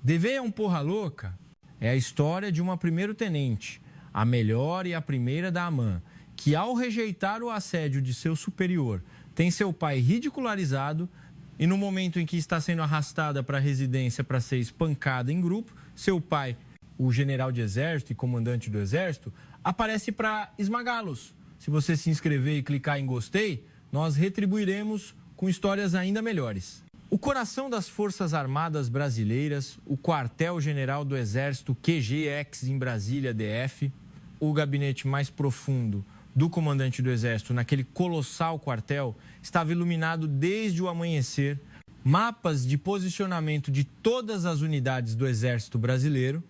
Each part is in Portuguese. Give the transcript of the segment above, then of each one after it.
Deveia um porra louca é a história de uma primeiro-tenente, a melhor e a primeira da AMAN, que ao rejeitar o assédio de seu superior, tem seu pai ridicularizado e no momento em que está sendo arrastada para a residência para ser espancada em grupo, seu pai, o general de exército e comandante do exército, aparece para esmagá-los. Se você se inscrever e clicar em gostei, nós retribuiremos com histórias ainda melhores. O coração das Forças Armadas Brasileiras, o quartel-general do Exército QGX em Brasília, DF, o gabinete mais profundo do comandante do Exército naquele colossal quartel, estava iluminado desde o amanhecer, mapas de posicionamento de todas as unidades do Exército Brasileiro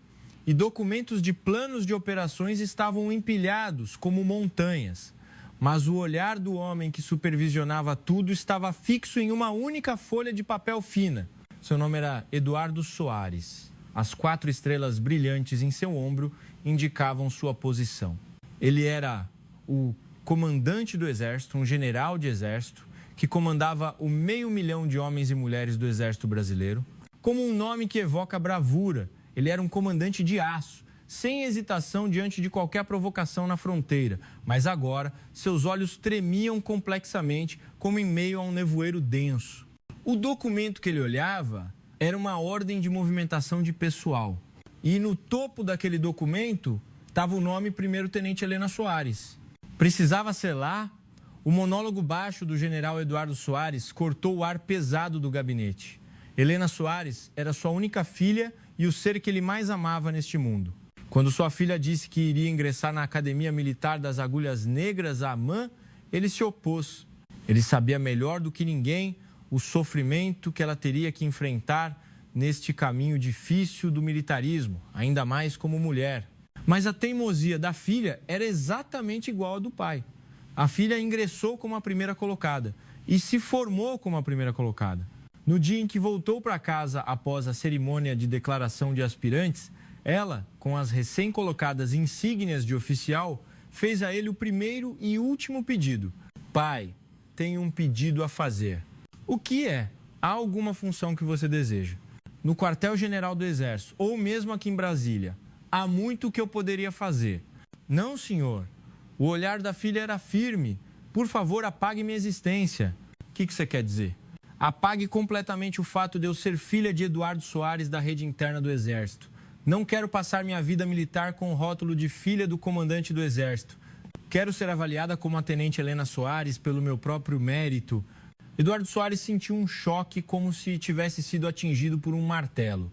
e documentos de planos de operações estavam empilhados como montanhas. Mas o olhar do homem que supervisionava tudo estava fixo em uma única folha de papel fina. Seu nome era Eduardo Soares. As 4 estrelas brilhantes em seu ombro indicavam sua posição. Ele era o comandante do Exército, um general de Exército, que comandava o 500 mil de homens e mulheres do Exército Brasileiro. Como um nome que evoca bravura, ele era um comandante de aço, sem hesitação diante de qualquer provocação na fronteira, mas agora seus olhos tremiam complexamente como em meio a um nevoeiro denso. O documento que ele olhava era uma ordem de movimentação de pessoal. E no topo daquele documento estava o nome Primeiro-Tenente Helena Soares. Precisava selar. O monólogo baixo do general Eduardo Soares cortou o ar pesado do gabinete. Helena Soares era sua única filha e o ser que ele mais amava neste mundo. Quando sua filha disse que iria ingressar na Academia Militar das Agulhas Negras, a AMAN, ele se opôs. Ele sabia melhor do que ninguém o sofrimento que ela teria que enfrentar neste caminho difícil do militarismo, ainda mais como mulher. Mas a teimosia da filha era exatamente igual à do pai. A filha ingressou como a primeira colocada e se formou como a primeira colocada. No dia em que voltou para casa após a cerimônia de declaração de aspirantes, ela, com as recém-colocadas insígnias de oficial, fez a ele o primeiro e último pedido. Pai, tenho um pedido a fazer. O que é? Há alguma função que você deseja? No quartel-general do Exército, ou mesmo aqui em Brasília, há muito que eu poderia fazer. Não, senhor. O olhar da filha era firme. Por favor, apague minha existência. O que você quer dizer? Apague completamente o fato de eu ser filha de Eduardo Soares da rede interna do Exército. Não quero passar minha vida militar com o rótulo de filha do comandante do Exército. Quero ser avaliada como a tenente Helena Soares pelo meu próprio mérito. Eduardo Soares sentiu um choque como se tivesse sido atingido por um martelo.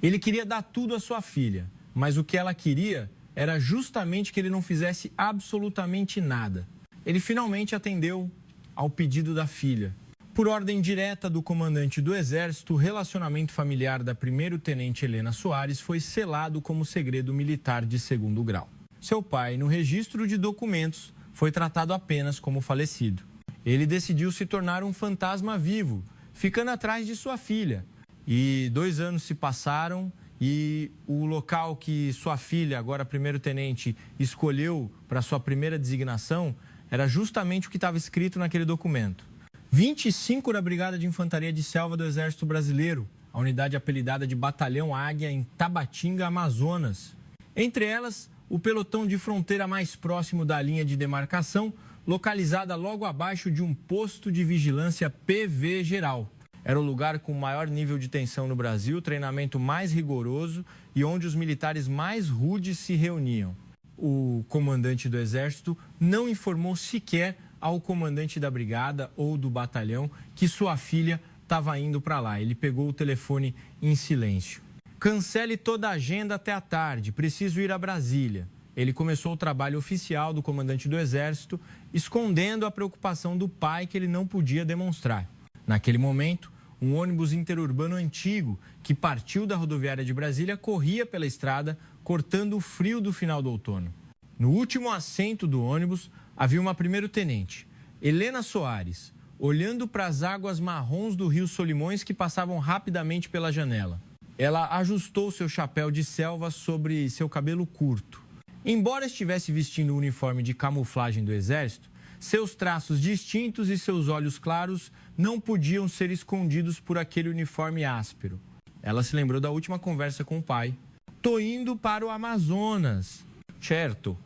Ele queria dar tudo à sua filha, mas o que ela queria era justamente que ele não fizesse absolutamente nada. Ele finalmente atendeu ao pedido da filha. Por ordem direta do comandante do Exército, o relacionamento familiar da primeiro-tenente Helena Soares foi selado como segredo militar de 2º grau. Seu pai, no registro de documentos, foi tratado apenas como falecido. Ele decidiu se tornar um fantasma vivo, ficando atrás de sua filha. E 2 anos se passaram e o local que sua filha, agora primeiro-tenente, escolheu para sua primeira designação era justamente o que estava escrito naquele documento. 25 da Brigada de Infantaria de Selva do Exército Brasileiro, a unidade apelidada de Batalhão Águia em Tabatinga, Amazonas. Entre elas, o pelotão de fronteira mais próximo da linha de demarcação, localizada logo abaixo de um posto de vigilância PV geral. Era o lugar com maior nível de tensão no Brasil, treinamento mais rigoroso e onde os militares mais rudes se reuniam. O comandante do Exército não informou sequer ao comandante da brigada ou do batalhão que sua filha estava indo para lá. Ele pegou o telefone em silêncio. Cancele toda a agenda até a tarde, preciso ir a Brasília. Ele começou o trabalho oficial do comandante do Exército, escondendo a preocupação do pai que ele não podia demonstrar. Naquele momento, um ônibus interurbano antigo que partiu da rodoviária de Brasília corria pela estrada, cortando o frio do final do outono. No último assento do ônibus, havia uma primeiro-tenente, Helena Soares, olhando para as águas marrons do rio Solimões que passavam rapidamente pela janela. Ela ajustou seu chapéu de selva sobre seu cabelo curto. Embora estivesse vestindo o uniforme de camuflagem do Exército, seus traços distintos e seus olhos claros não podiam ser escondidos por aquele uniforme áspero. Ela se lembrou da última conversa com o pai. Tô indo para o Amazonas. Certo.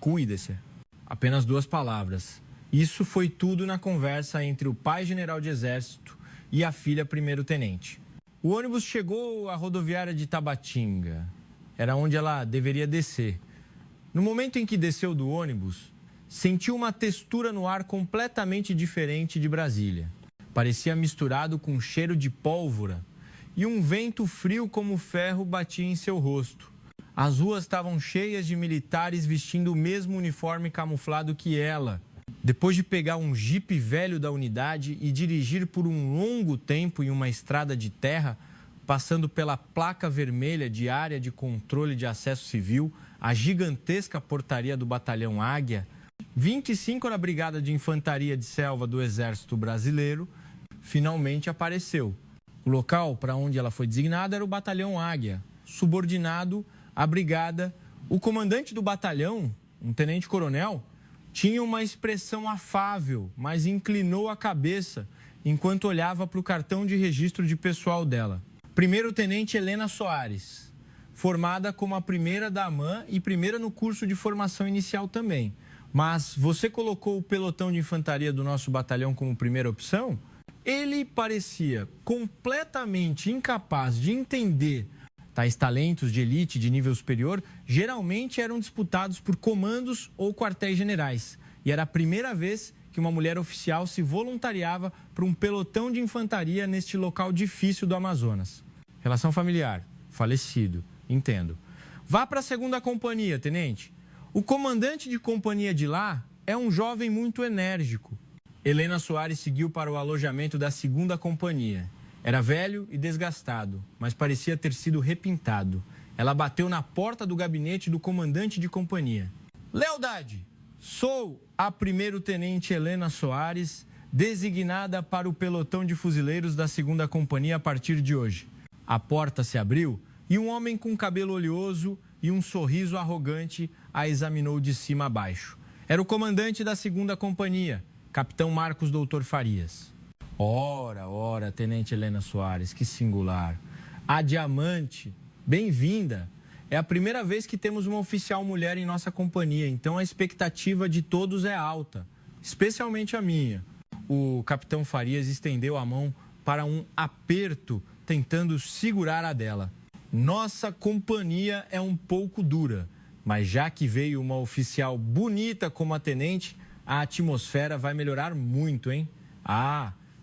Cuide-se. Apenas 2 palavras. Isso foi tudo na conversa entre o pai general de exército e a filha primeiro-tenente. O ônibus chegou à rodoviária de Tabatinga. Era onde ela deveria descer. No momento em que desceu do ônibus, sentiu uma textura no ar completamente diferente de Brasília. Parecia misturado com cheiro de pólvora e um vento frio como ferro batia em seu rosto. As ruas estavam cheias de militares vestindo o mesmo uniforme camuflado que ela. Depois de pegar um jipe velho da unidade e dirigir por um longo tempo em uma estrada de terra, passando pela placa vermelha de área de controle de acesso civil, a gigantesca portaria do Batalhão Águia, 25 da Brigada de Infantaria de Selva do Exército Brasileiro, finalmente apareceu. O local para onde ela foi designada era o Batalhão Águia, subordinado à brigada. O comandante do batalhão, um tenente-coronel, tinha uma expressão afável, mas inclinou a cabeça enquanto olhava para o cartão de registro de pessoal dela. Primeiro-tenente Helena Soares, formada como a primeira da AMAN e primeira no curso de formação inicial também. Mas você colocou o pelotão de infantaria do nosso batalhão como primeira opção? Ele parecia completamente incapaz de entender. Tais talentos de elite de nível superior geralmente eram disputados por comandos ou quartéis generais. E era a primeira vez que uma mulher oficial se voluntariava para um pelotão de infantaria neste local difícil do Amazonas. Relação familiar, falecido, entendo. Vá para a 2ª companhia, tenente. O comandante de companhia de lá é um jovem muito enérgico. Helena Soares seguiu para o alojamento da 2ª companhia. Era velho e desgastado, mas parecia ter sido repintado. Ela bateu na porta do gabinete do comandante de companhia. Lealdade, sou a primeiro-tenente Helena Soares, designada para o pelotão de fuzileiros da 2ª companhia a partir de hoje. A porta se abriu e um homem com cabelo oleoso e um sorriso arrogante a examinou de cima a baixo. Era o comandante da 2ª companhia, capitão Marcos Doutor Farias. Ora, tenente Helena Soares, que singular. A Diamante, bem-vinda. É a primeira vez que temos uma oficial mulher em nossa companhia, então a expectativa de todos é alta, especialmente a minha. O capitão Farias estendeu a mão para um aperto, tentando segurar a dela. Nossa companhia é um pouco dura, mas já que veio uma oficial bonita como a tenente, a atmosfera vai melhorar muito, hein?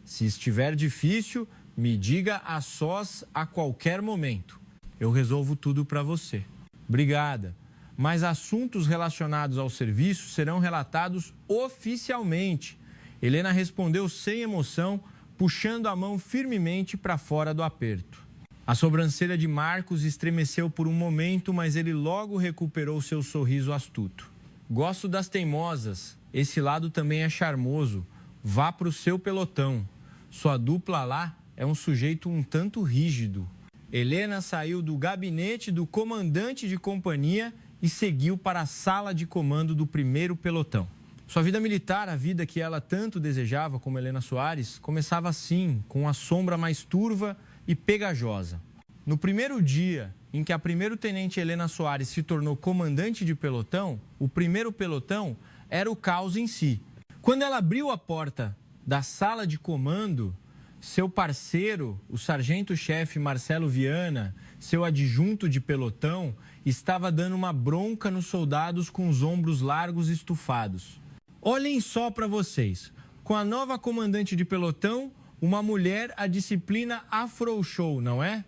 Se estiver difícil, me diga a sós a qualquer momento. Eu resolvo tudo para você. Obrigada. Mas assuntos relacionados ao serviço serão relatados oficialmente. Helena respondeu sem emoção, puxando a mão firmemente para fora do aperto. A sobrancelha de Marcos estremeceu por um momento, mas ele logo recuperou seu sorriso astuto. Gosto das teimosas. Esse lado também é charmoso. Vá para o seu pelotão. Sua dupla lá é um sujeito um tanto rígido. Helena saiu do gabinete do comandante de companhia e seguiu para a sala de comando do 1º pelotão. Sua vida militar, a vida que ela tanto desejava como Helena Soares, começava assim, com a sombra mais turva e pegajosa. No primeiro dia em que a primeiro-tenente Helena Soares se tornou comandante de pelotão, o 1º pelotão era o caos em si. Quando ela abriu a porta da sala de comando, seu parceiro, o sargento-chefe Marcelo Viana, seu adjunto de pelotão, estava dando uma bronca nos soldados com os ombros largos e estufados. Olhem só para vocês, com a nova comandante de pelotão, uma mulher, a disciplina afrouxou, não é?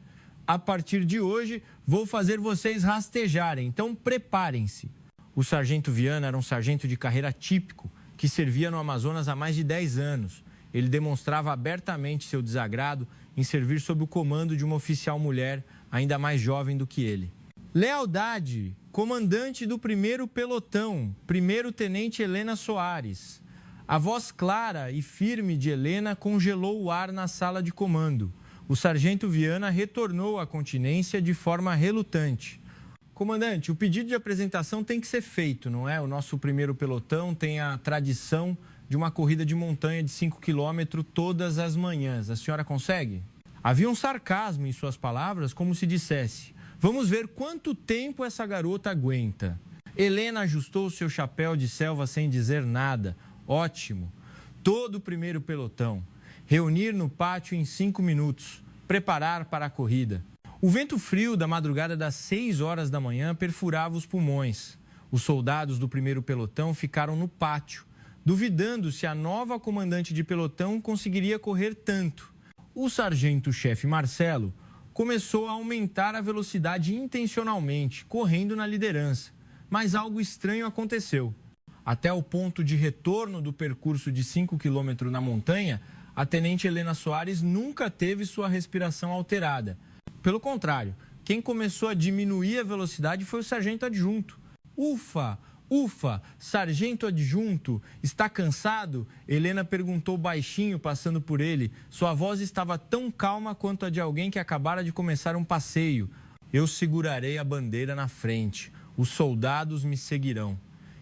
A partir de hoje, vou fazer vocês rastejarem, então preparem-se. O sargento Viana era um sargento de carreira típico, que servia no Amazonas há mais de 10 anos. Ele demonstrava abertamente seu desagrado em servir sob o comando de uma oficial mulher ainda mais jovem do que ele. Lealdade, comandante do 1º pelotão, primeiro-tenente Helena Soares. A voz clara e firme de Helena congelou o ar na sala de comando. O sargento Viana retornou à continência de forma relutante. Comandante, o pedido de apresentação tem que ser feito, não é? O nosso 1º pelotão tem a tradição de uma corrida de montanha de 5 km todas as manhãs. A senhora consegue? Havia um sarcasmo em suas palavras, como se dissesse: vamos ver quanto tempo essa garota aguenta. Helena ajustou seu chapéu de selva sem dizer nada. Ótimo. Todo o primeiro pelotão. Reunir no pátio em 5 minutos. Preparar para a corrida. O vento frio da madrugada das 6 horas da manhã perfurava os pulmões. Os soldados do primeiro pelotão ficaram no pátio, duvidando se a nova comandante de pelotão conseguiria correr tanto. O sargento-chefe Marcelo começou a aumentar a velocidade intencionalmente, correndo na liderança. Mas algo estranho aconteceu. Até o ponto de retorno do percurso de 5 quilômetros na montanha, a tenente Helena Soares nunca teve sua respiração alterada. Pelo contrário, quem começou a diminuir a velocidade foi o sargento adjunto. Ufa, ufa, sargento adjunto, está cansado? Helena perguntou baixinho, passando por ele. Sua voz estava tão calma quanto a de alguém que acabara de começar um passeio. Eu segurarei a bandeira na frente. Os soldados me seguirão.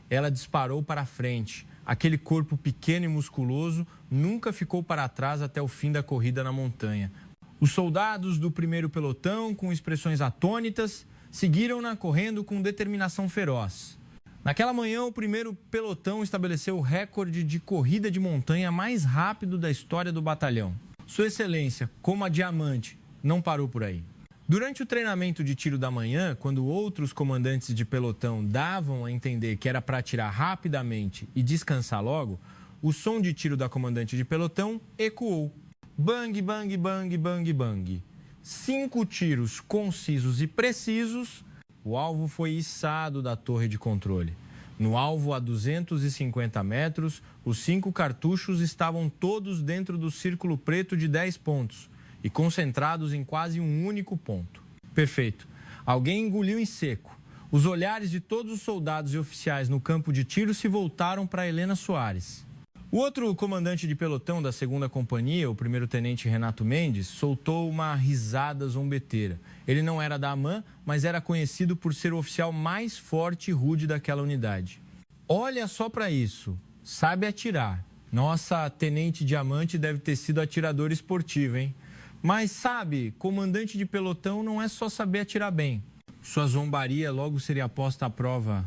Ela disparou para a frente. Aquele corpo pequeno e musculoso nunca ficou para trás até o fim da corrida na montanha. Os soldados do primeiro pelotão, com expressões atônitas, seguiram-na correndo com determinação feroz. Naquela manhã, o primeiro pelotão estabeleceu o recorde de corrida de montanha mais rápido da história do batalhão. Sua Excelência, como a Diamante, não parou por aí. Durante o treinamento de tiro da manhã, quando outros comandantes de pelotão davam a entender que era para atirar rapidamente e descansar logo, o som de tiro da comandante de pelotão ecoou. Bang, bang, bang, bang, bang. 5 tiros concisos e precisos, o alvo foi içado da torre de controle. No alvo a 250 metros, os 5 cartuchos estavam todos dentro do círculo preto de 10 pontos e concentrados em quase um único ponto. Perfeito. Alguém engoliu em seco. Os olhares de todos os soldados e oficiais no campo de tiro se voltaram para Helena Soares. O outro comandante de pelotão da 2ª Companhia, o primeiro-tenente Renato Mendes, soltou uma risada zombeteira. Ele não era da AMAN, mas era conhecido por ser o oficial mais forte e rude daquela unidade. Olha só para isso. Sabe atirar. Nossa, tenente Diamante deve ter sido atirador esportivo, hein? Mas sabe, comandante de pelotão não é só saber atirar bem. Sua zombaria logo seria posta à prova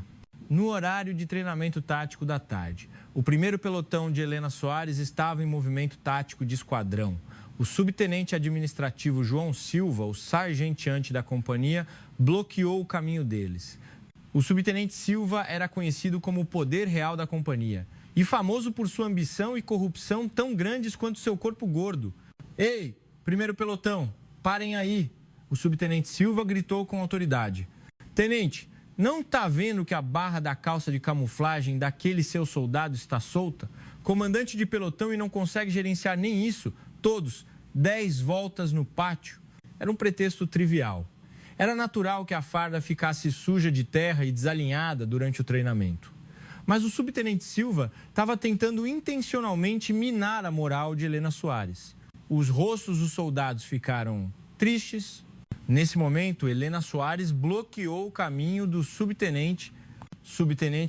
no horário de treinamento tático da tarde. O primeiro pelotão de Helena Soares estava em movimento tático de esquadrão. O subtenente administrativo João Silva, o sargenteante da companhia, bloqueou o caminho deles. O subtenente Silva era conhecido como o poder real da companhia e famoso por sua ambição e corrupção tão grandes quanto seu corpo gordo. Ei, primeiro pelotão, parem aí! O subtenente Silva gritou com autoridade. Tenente, não está vendo que a barra da calça de camuflagem daquele seu soldado está solta? Comandante de pelotão e não consegue gerenciar nem isso. Todos, 10 voltas no pátio. Era um pretexto trivial. Era natural que a farda ficasse suja de terra e desalinhada durante o treinamento. Mas o subtenente Silva estava tentando intencionalmente minar a moral de Helena Soares. Os rostos dos soldados ficaram tristes. Nesse momento, Helena Soares bloqueou o caminho do subtenente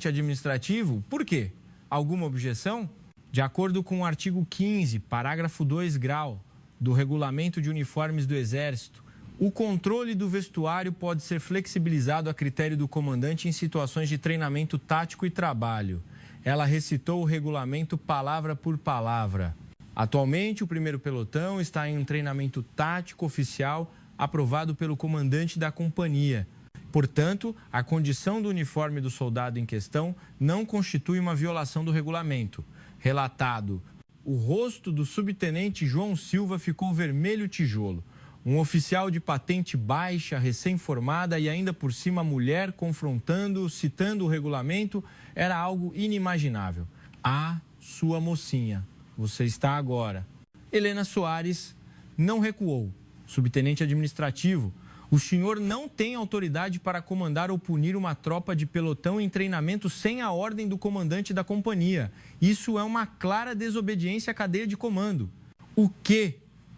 administrativo. Por quê? Alguma objeção? De acordo com o artigo 15, parágrafo 2 grau, do Regulamento de Uniformes do Exército, o controle do vestuário pode ser flexibilizado a critério do comandante em situações de treinamento tático e trabalho. Ela recitou o regulamento palavra por palavra. Atualmente, o primeiro pelotão está em um treinamento tático oficial aprovado pelo comandante da companhia. Portanto, a condição do uniforme do soldado em questão não constitui uma violação do regulamento. Relatado, o rosto do subtenente João Silva ficou vermelho tijolo. Um oficial de patente baixa, recém-formada e ainda por cima mulher confrontando, citando o regulamento, era algo inimaginável. Ah, sua mocinha, você está agora. Helena Soares não recuou. Subtenente administrativo, o senhor não tem autoridade para comandar ou punir uma tropa de pelotão em treinamento sem a ordem do comandante da companhia. Isso é uma clara desobediência à cadeia de comando. O quê?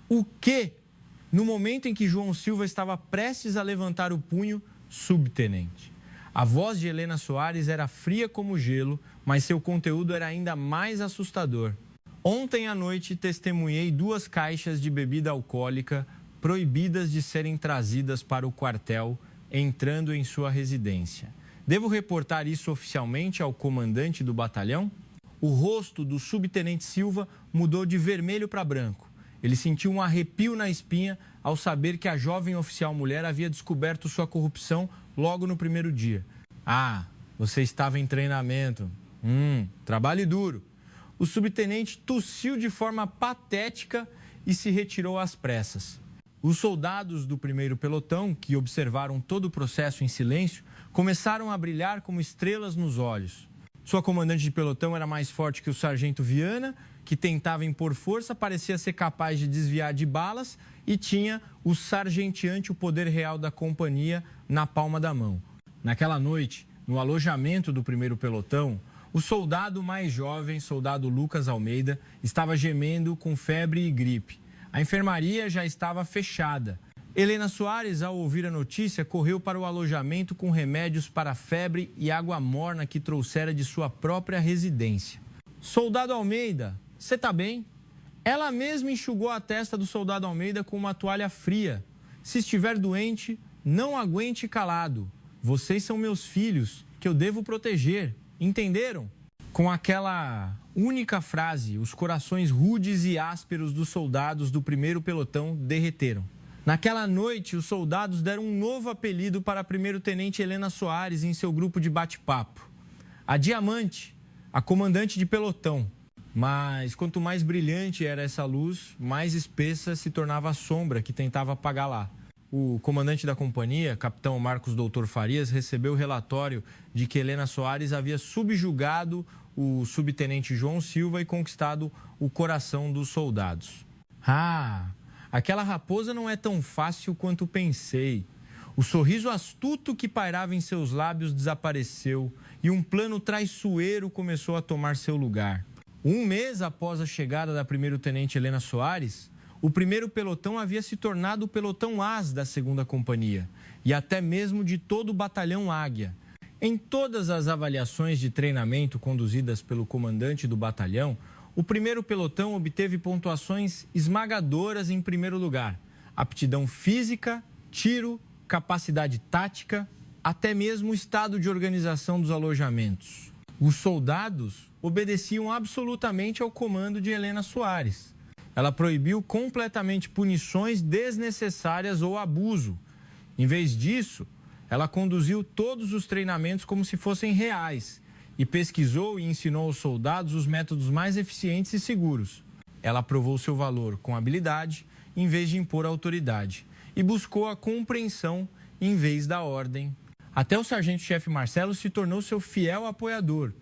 O quê? No momento em que João Silva estava prestes a levantar o punho, subtenente. A voz de Helena Soares era fria como gelo, mas seu conteúdo era ainda mais assustador. Ontem à noite testemunhei 2 caixas de bebida alcoólica proibidas de serem trazidas para o quartel, entrando em sua residência. Devo reportar isso oficialmente ao comandante do batalhão? O rosto do subtenente Silva mudou de vermelho para branco. Ele sentiu um arrepio na espinha ao saber que a jovem oficial mulher havia descoberto sua corrupção logo no primeiro dia. Ah, você estava em treinamento. Trabalho duro. O subtenente tossiu de forma patética e se retirou às pressas. Os soldados do primeiro pelotão, que observaram todo o processo em silêncio, começaram a brilhar como estrelas nos olhos. Sua comandante de pelotão era mais forte que o sargento Viana, que tentava impor força, parecia ser capaz de desviar de balas e tinha o sargenteante, o poder real da companhia, na palma da mão. Naquela noite, no alojamento do primeiro pelotão, o soldado mais jovem, soldado Lucas Almeida, estava gemendo com febre e gripe. A enfermaria já estava fechada. Helena Soares, ao ouvir a notícia, correu para o alojamento com remédios para febre e água morna que trouxera de sua própria residência. Soldado Almeida, você está bem? Ela mesma enxugou a testa do soldado Almeida com uma toalha fria. Se estiver doente, não aguente calado. Vocês são meus filhos, que eu devo proteger. Entenderam? Com aquela única frase, os corações rudes e ásperos dos soldados do primeiro pelotão derreteram. Naquela noite, os soldados deram um novo apelido para a primeiro-tenente Helena Soares em seu grupo de bate-papo. A Diamante, a comandante de pelotão. Mas quanto mais brilhante era essa luz, mais espessa se tornava a sombra que tentava apagá-la. O comandante da companhia, capitão Marcos Doutor Farias, recebeu o relatório de que Helena Soares havia subjugado o subtenente João Silva e conquistado o coração dos soldados. Aquela raposa não é tão fácil quanto pensei. O sorriso astuto que pairava em seus lábios desapareceu e um plano traiçoeiro começou a tomar seu lugar. Um mês após a chegada da primeiro-tenente Helena Soares, o primeiro pelotão havia se tornado o pelotão As da segunda companhia e até mesmo de todo o batalhão Águia. Em todas as avaliações de treinamento conduzidas pelo comandante do batalhão, o primeiro pelotão obteve pontuações esmagadoras em primeiro lugar. Aptidão física, tiro, capacidade tática, até mesmo o estado de organização dos alojamentos. Os soldados obedeciam absolutamente ao comando de Helena Soares. Ela proibiu completamente punições desnecessárias ou abuso. Em vez disso, ela conduziu todos os treinamentos como se fossem reais e pesquisou e ensinou aos soldados os métodos mais eficientes e seguros. Ela provou seu valor com habilidade em vez de impor autoridade e buscou a compreensão em vez da ordem. Até o sargento-chefe Marcelo se tornou seu fiel apoiador.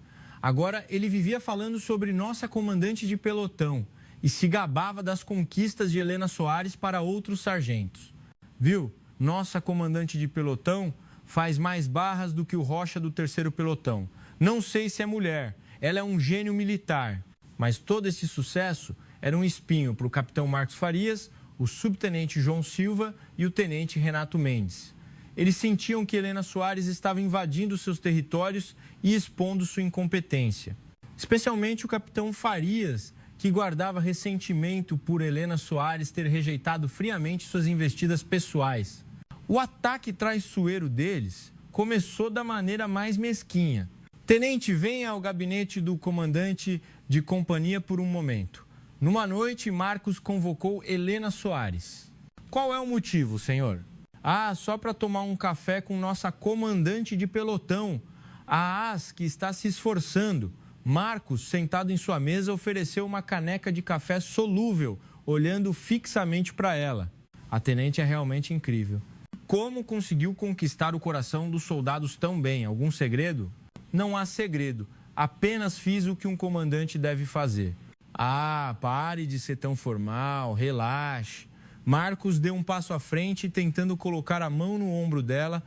Agora ele vivia falando sobre nossa comandante de pelotão e se gabava das conquistas de Helena Soares para outros sargentos. Viu? Nossa comandante de pelotão faz mais barras do que o Rocha do terceiro pelotão. Não sei se é mulher, ela é um gênio militar. Mas todo esse sucesso era um espinho para o capitão Marcos Farias, o subtenente João Silva e o tenente Renato Mendes. Eles sentiam que Helena Soares estava invadindo seus territórios e expondo sua incompetência. Especialmente o capitão Farias, que guardava ressentimento por Helena Soares ter rejeitado friamente suas investidas pessoais. O ataque traiçoeiro deles começou da maneira mais mesquinha. Tenente, venha ao gabinete do comandante de companhia por um momento. Numa noite, Marcos convocou Helena Soares. Qual é o motivo, senhor? Só para tomar um café com nossa comandante de pelotão, a As, que está se esforçando. Marcos, sentado em sua mesa, ofereceu uma caneca de café solúvel, olhando fixamente para ela. A tenente é realmente incrível. Como conseguiu conquistar o coração dos soldados tão bem? Algum segredo? Não há segredo. Apenas fiz o que um comandante deve fazer. Pare de ser tão formal, relaxe. Marcos deu um passo à frente, tentando colocar a mão no ombro dela.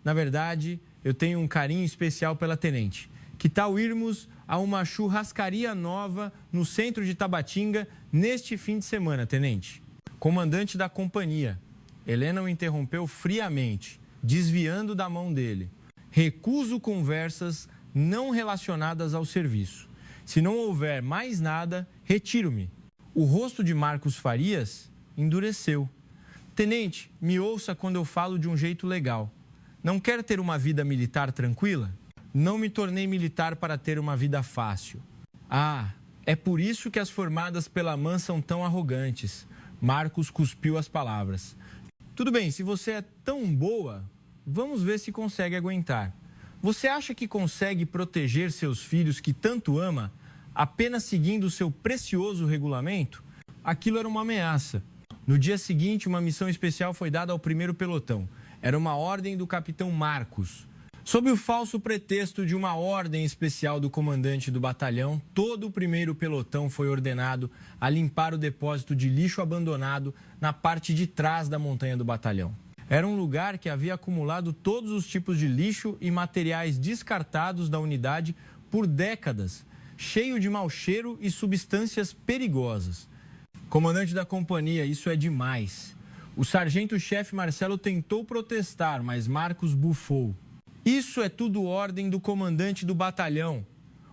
Na verdade, eu tenho um carinho especial pela tenente. Que tal irmos a uma churrascaria nova no centro de Tabatinga neste fim de semana, tenente? Comandante da companhia. Helena o interrompeu friamente, desviando da mão dele. Recuso conversas não relacionadas ao serviço. Se não houver mais nada, retiro-me. O rosto de Marcos Farias endureceu. Tenente, me ouça quando eu falo de um jeito legal. Não quer ter uma vida militar tranquila? Não me tornei militar para ter uma vida fácil. Ah, é por isso que as formadas pela AMAN são tão arrogantes. Marcos cuspiu as palavras. Tudo bem, se você é tão boa, vamos ver se consegue aguentar. Você acha que consegue proteger seus filhos que tanto ama apenas seguindo o seu precioso regulamento? Aquilo era uma ameaça. No dia seguinte, uma missão especial foi dada ao primeiro pelotão. Era uma ordem do capitão Marcos. Sob o falso pretexto de uma ordem especial do comandante do batalhão, todo o primeiro pelotão foi ordenado a limpar o depósito de lixo abandonado na parte de trás da montanha do batalhão. Era um lugar que havia acumulado todos os tipos de lixo e materiais descartados da unidade por décadas, cheio de mau cheiro e substâncias perigosas. Comandante da companhia, isso é demais. O sargento-chefe Marcelo tentou protestar, mas Marcos bufou. Isso é tudo ordem do comandante do batalhão.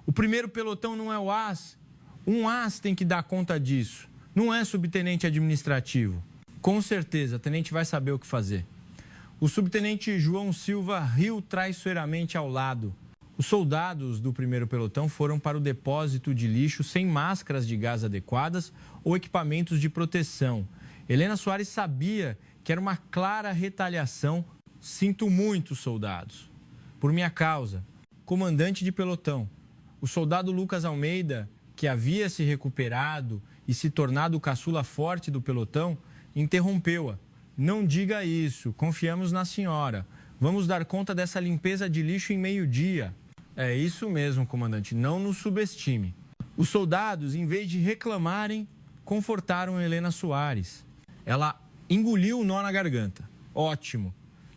O primeiro pelotão não é o AS. Um AS tem que dar conta disso. Não é subtenente administrativo. Com certeza, o tenente vai saber o que fazer. O subtenente João Silva riu traiçoeiramente ao lado. Os soldados do primeiro pelotão foram para o depósito de lixo sem máscaras de gás adequadas ou equipamentos de proteção. Helena Soares sabia que era uma clara retaliação. Sinto muito, soldados. Por minha causa, comandante de pelotão, o soldado Lucas Almeida, que havia se recuperado e se tornado o caçula forte do pelotão, interrompeu-a. Não diga isso, confiamos na senhora. Vamos dar conta dessa limpeza de lixo em meio-dia. É isso mesmo, comandante, não nos subestime. Os soldados, em vez de reclamarem, confortaram Helena Soares. Ela engoliu o nó na garganta. Ótimo.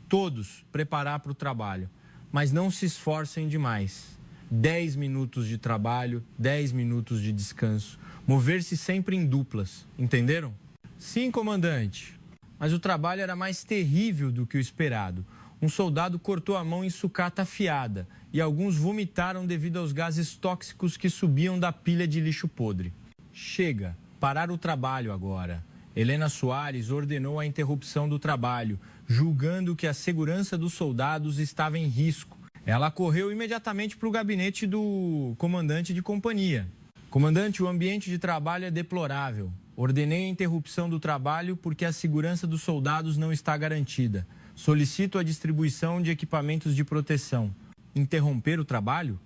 Todos preparar para o trabalho. Mas não se esforcem demais. 10 minutos de trabalho, 10 minutos de descanso. Mover-se sempre em duplas. Entenderam? Sim, comandante. Mas o trabalho era mais terrível do que o esperado. Um soldado cortou a mão em sucata afiada e alguns vomitaram devido aos gases tóxicos que subiam da pilha de lixo podre. Chega, parar o trabalho agora. Helena Soares ordenou a interrupção do trabalho, julgando que a segurança dos soldados estava em risco. Ela correu imediatamente para o gabinete do comandante de companhia. Comandante, o ambiente de trabalho é deplorável. Ordenei a interrupção do trabalho porque a segurança dos soldados não está garantida. Solicito a distribuição de equipamentos de proteção. Interromper o trabalho?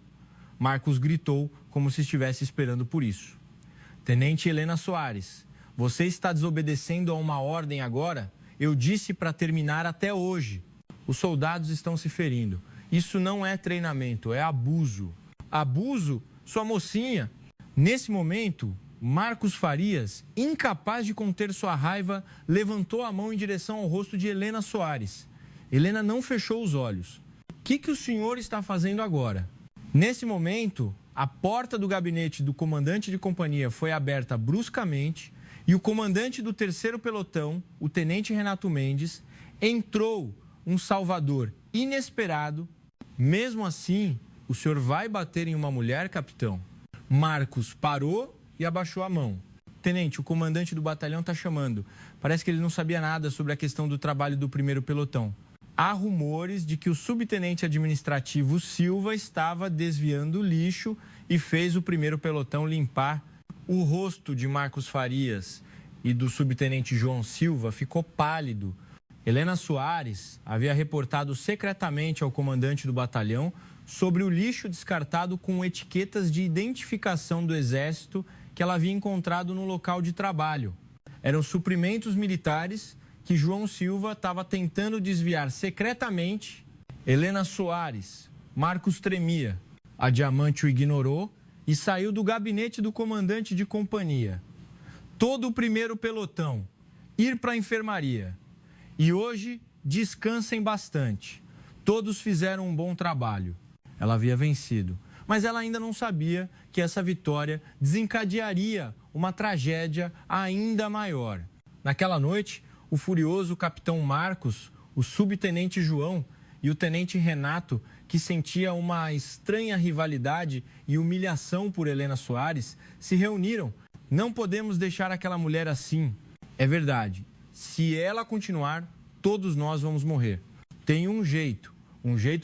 Marcos gritou como se estivesse esperando por isso. Tenente Helena Soares, você está desobedecendo a uma ordem agora? Eu disse para terminar até hoje. Os soldados estão se ferindo. Isso não é treinamento, é abuso. Abuso? Sua mocinha. Nesse momento, Marcos Farias, incapaz de conter sua raiva, levantou a mão em direção ao rosto de Helena Soares. Helena não fechou os olhos. O que o senhor está fazendo agora? Nesse momento, a porta do gabinete do comandante de companhia foi aberta bruscamente e o comandante do terceiro pelotão, o tenente Renato Mendes, entrou, um salvador inesperado. Mesmo assim, o senhor vai bater em uma mulher, capitão? Marcos parou e abaixou a mão. Tenente, o comandante do batalhão está chamando. Parece que ele não sabia nada sobre a questão do trabalho do primeiro pelotão. Há rumores de que o subtenente administrativo Silva estava desviando o lixo e fez o primeiro pelotão limpar. O rosto de Marcos Farias e do subtenente João Silva ficou pálido. Helena Soares havia reportado secretamente ao comandante do batalhão sobre o lixo descartado com etiquetas de identificação do Exército que ela havia encontrado no local de trabalho. Eram suprimentos militares que João Silva estava tentando desviar secretamente. Helena Soares, Marcos tremia. A Diamante o ignorou e saiu do gabinete do comandante de companhia. Todo o primeiro pelotão, ir para a enfermaria. E hoje, descansem bastante. Todos fizeram um bom trabalho. Ela havia vencido, mas ela ainda não sabia que essa vitória desencadearia uma tragédia ainda maior. Naquela noite, o furioso capitão Marcos, o subtenente João e o tenente Renato, que sentia uma estranha rivalidade e humilhação por Helena Soares, se reuniram. Não podemos deixar aquela mulher assim. É verdade. se ela continuar, todos nós vamos morrer. Tem um jeito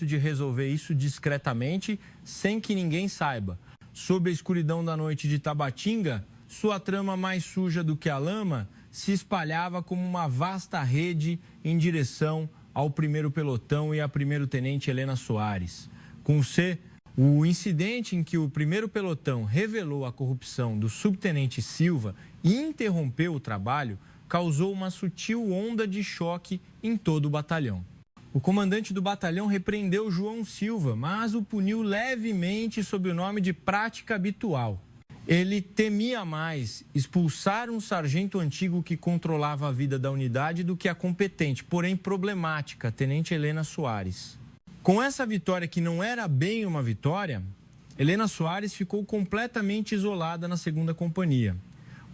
de resolver isso discretamente, sem que ninguém saiba. Sob a escuridão da noite de Tabatinga, sua trama mais suja do que a lama se espalhava como uma vasta rede em direção ao 1º Pelotão e à 1º-tenente Helena Soares. Com C, o incidente em que o 1º Pelotão revelou a corrupção do subtenente Silva e interrompeu o trabalho causou uma sutil onda de choque em todo o batalhão. O comandante do batalhão repreendeu João Silva, mas o puniu levemente sob o nome de prática habitual. Ele temia mais expulsar um sargento antigo que controlava a vida da unidade do que a competente, porém problemática, tenente Helena Soares. Com essa vitória, que não era bem uma vitória, Helena Soares ficou completamente isolada na 2ª companhia.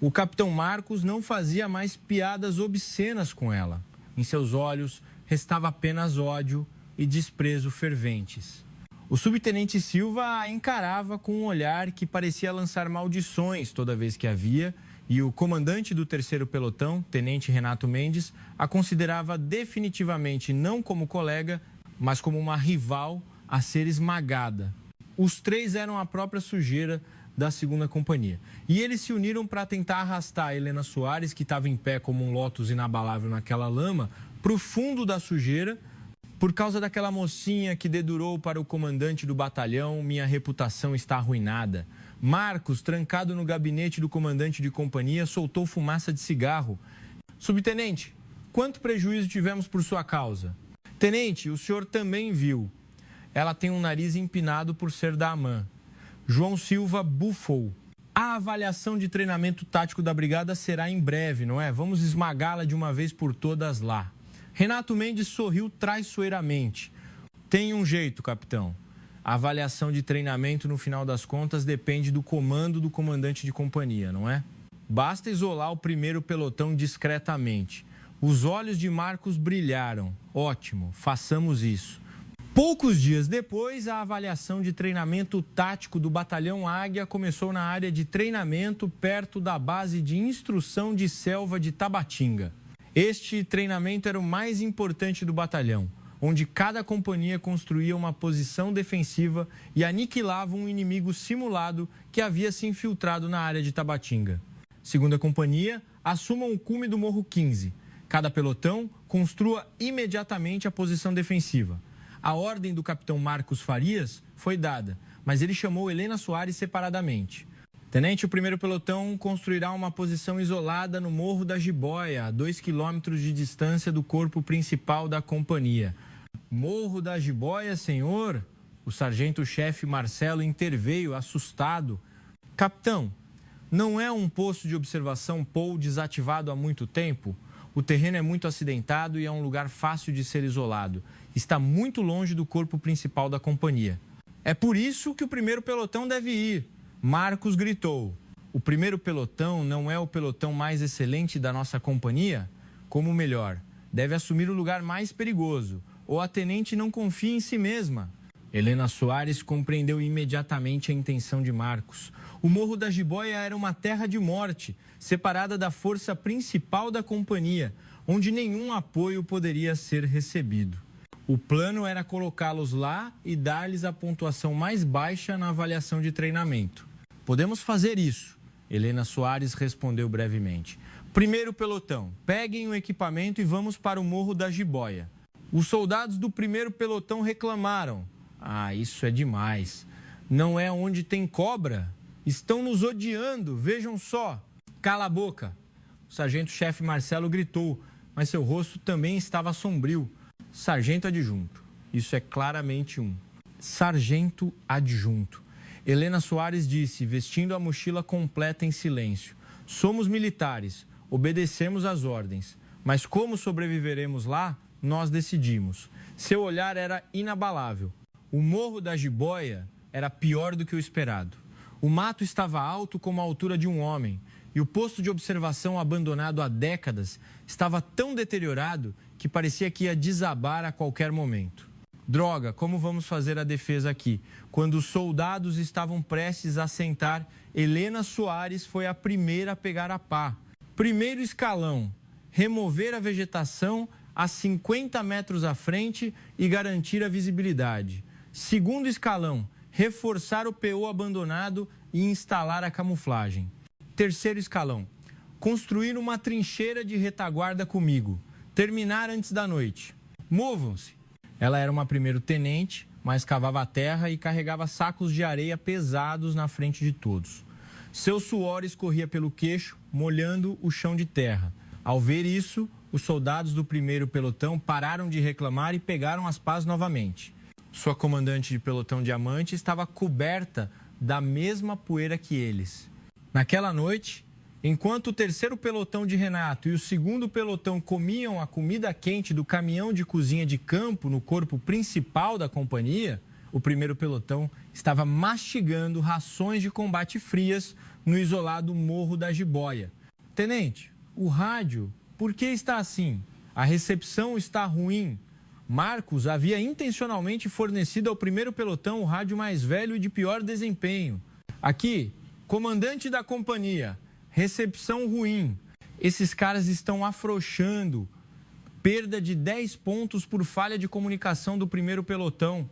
O capitão Marcos não fazia mais piadas obscenas com ela. Em seus olhos restava apenas ódio e desprezo ferventes. O subtenente Silva a encarava com um olhar que parecia lançar maldições toda vez que a via, e o comandante do 3º Pelotão, tenente Renato Mendes, a considerava definitivamente não como colega, mas como uma rival a ser esmagada. Os três eram a própria sujeira da 2ª companhia. E eles se uniram para tentar arrastar a Helena Soares, que estava em pé como um lótus inabalável naquela lama, para o fundo da sujeira. Por causa daquela mocinha que dedurou para o comandante do batalhão, minha reputação está arruinada. Marcos, trancado no gabinete do comandante de companhia, soltou fumaça de cigarro. Subtenente, quanto prejuízo tivemos por sua causa? Tenente, o senhor também viu. Ela tem um nariz empinado por ser da AMAN. João Silva bufou. A avaliação de treinamento tático da brigada será em breve, não é? Vamos esmagá-la de uma vez por todas lá. Renato Mendes sorriu traiçoeiramente. Tem um jeito, capitão. A avaliação de treinamento, no final das contas, depende do comando do comandante de companhia, não é? Basta isolar o 1º Pelotão discretamente. Os olhos de Marcos brilharam. Ótimo, façamos isso. Poucos dias depois, a avaliação de treinamento tático do Batalhão Águia começou na área de treinamento perto da base de instrução de selva de Tabatinga. Este treinamento era o mais importante do batalhão, onde cada companhia construía uma posição defensiva e aniquilava um inimigo simulado que havia se infiltrado na área de Tabatinga. 2ª companhia, assumam o cume do Morro 15. Cada pelotão construa imediatamente a posição defensiva. A ordem do capitão Marcos Farias foi dada, mas ele chamou Helena Soares separadamente. Tenente, o 1º Pelotão construirá uma posição isolada no Morro da Jiboia, a 2 quilômetros de distância do corpo principal da companhia. Morro da Jiboia, senhor? O sargento-chefe Marcelo interveio, assustado. Capitão, não é um posto de observação POU desativado há muito tempo? O terreno é muito acidentado e é um lugar fácil de ser isolado. Está muito longe do corpo principal da companhia. É por isso que o 1º Pelotão deve ir. Marcos gritou. O 1º Pelotão não é o pelotão mais excelente da nossa companhia? Como melhor, deve assumir o lugar mais perigoso. Ou a tenente não confia em si mesma. Helena Soares compreendeu imediatamente a intenção de Marcos. O Morro da Jiboia era uma terra de morte, separada da força principal da companhia, onde nenhum apoio poderia ser recebido. O plano era colocá-los lá e dar-lhes a pontuação mais baixa na avaliação de treinamento. Podemos fazer isso, Helena Soares respondeu brevemente. 1º Pelotão, peguem o equipamento e vamos para o Morro da Jiboia. Os soldados do 1º Pelotão reclamaram. Ah, isso é demais. Não é onde tem cobra? Estão nos odiando, vejam só. Cala a boca. O sargento-chefe Marcelo gritou, mas seu rosto também estava sombrio. Sargento adjunto. Isso é claramente um. Sargento adjunto. Helena Soares disse, vestindo a mochila completa em silêncio. Somos militares, obedecemos às ordens. Mas como sobreviveremos lá, nós decidimos. Seu olhar era inabalável. O Morro da Jiboia era pior do que o esperado. O mato estava alto como a altura de um homem. E o posto de observação abandonado há décadas estava tão deteriorado que parecia que ia desabar a qualquer momento. Droga, como vamos fazer a defesa aqui? Quando os soldados estavam prestes a sentar, Helena Soares foi a primeira a pegar a pá. 1º escalão. remover a vegetação a 50 metros à frente e garantir a visibilidade. Segundo escalão, reforçar o PO abandonado e instalar a camuflagem. Terceiro escalão, construir uma trincheira de retaguarda comigo. Terminar antes da noite. Movam-se. Ela era uma primeiro-tenente, mas cavava a terra e carregava sacos de areia pesados na frente de todos. Seu suor escorria pelo queixo, molhando o chão de terra. Ao ver isso, os soldados do primeiro pelotão pararam de reclamar e pegaram as pás novamente. Sua comandante de pelotão diamante estava coberta da mesma poeira que eles. Naquela noite, enquanto o terceiro pelotão de Renato e o segundo pelotão comiam a comida quente do caminhão de cozinha de campo no corpo principal da companhia, o primeiro pelotão estava mastigando rações de combate frias no isolado Morro da Jiboia. Tenente, o rádio, por que está assim? A recepção está ruim. Marcos havia intencionalmente fornecido ao primeiro pelotão o rádio mais velho e de pior desempenho. Aqui, comandante da companhia, recepção ruim. Esses caras estão afrouxando. Perda de 10 pontos por falha de comunicação do primeiro pelotão.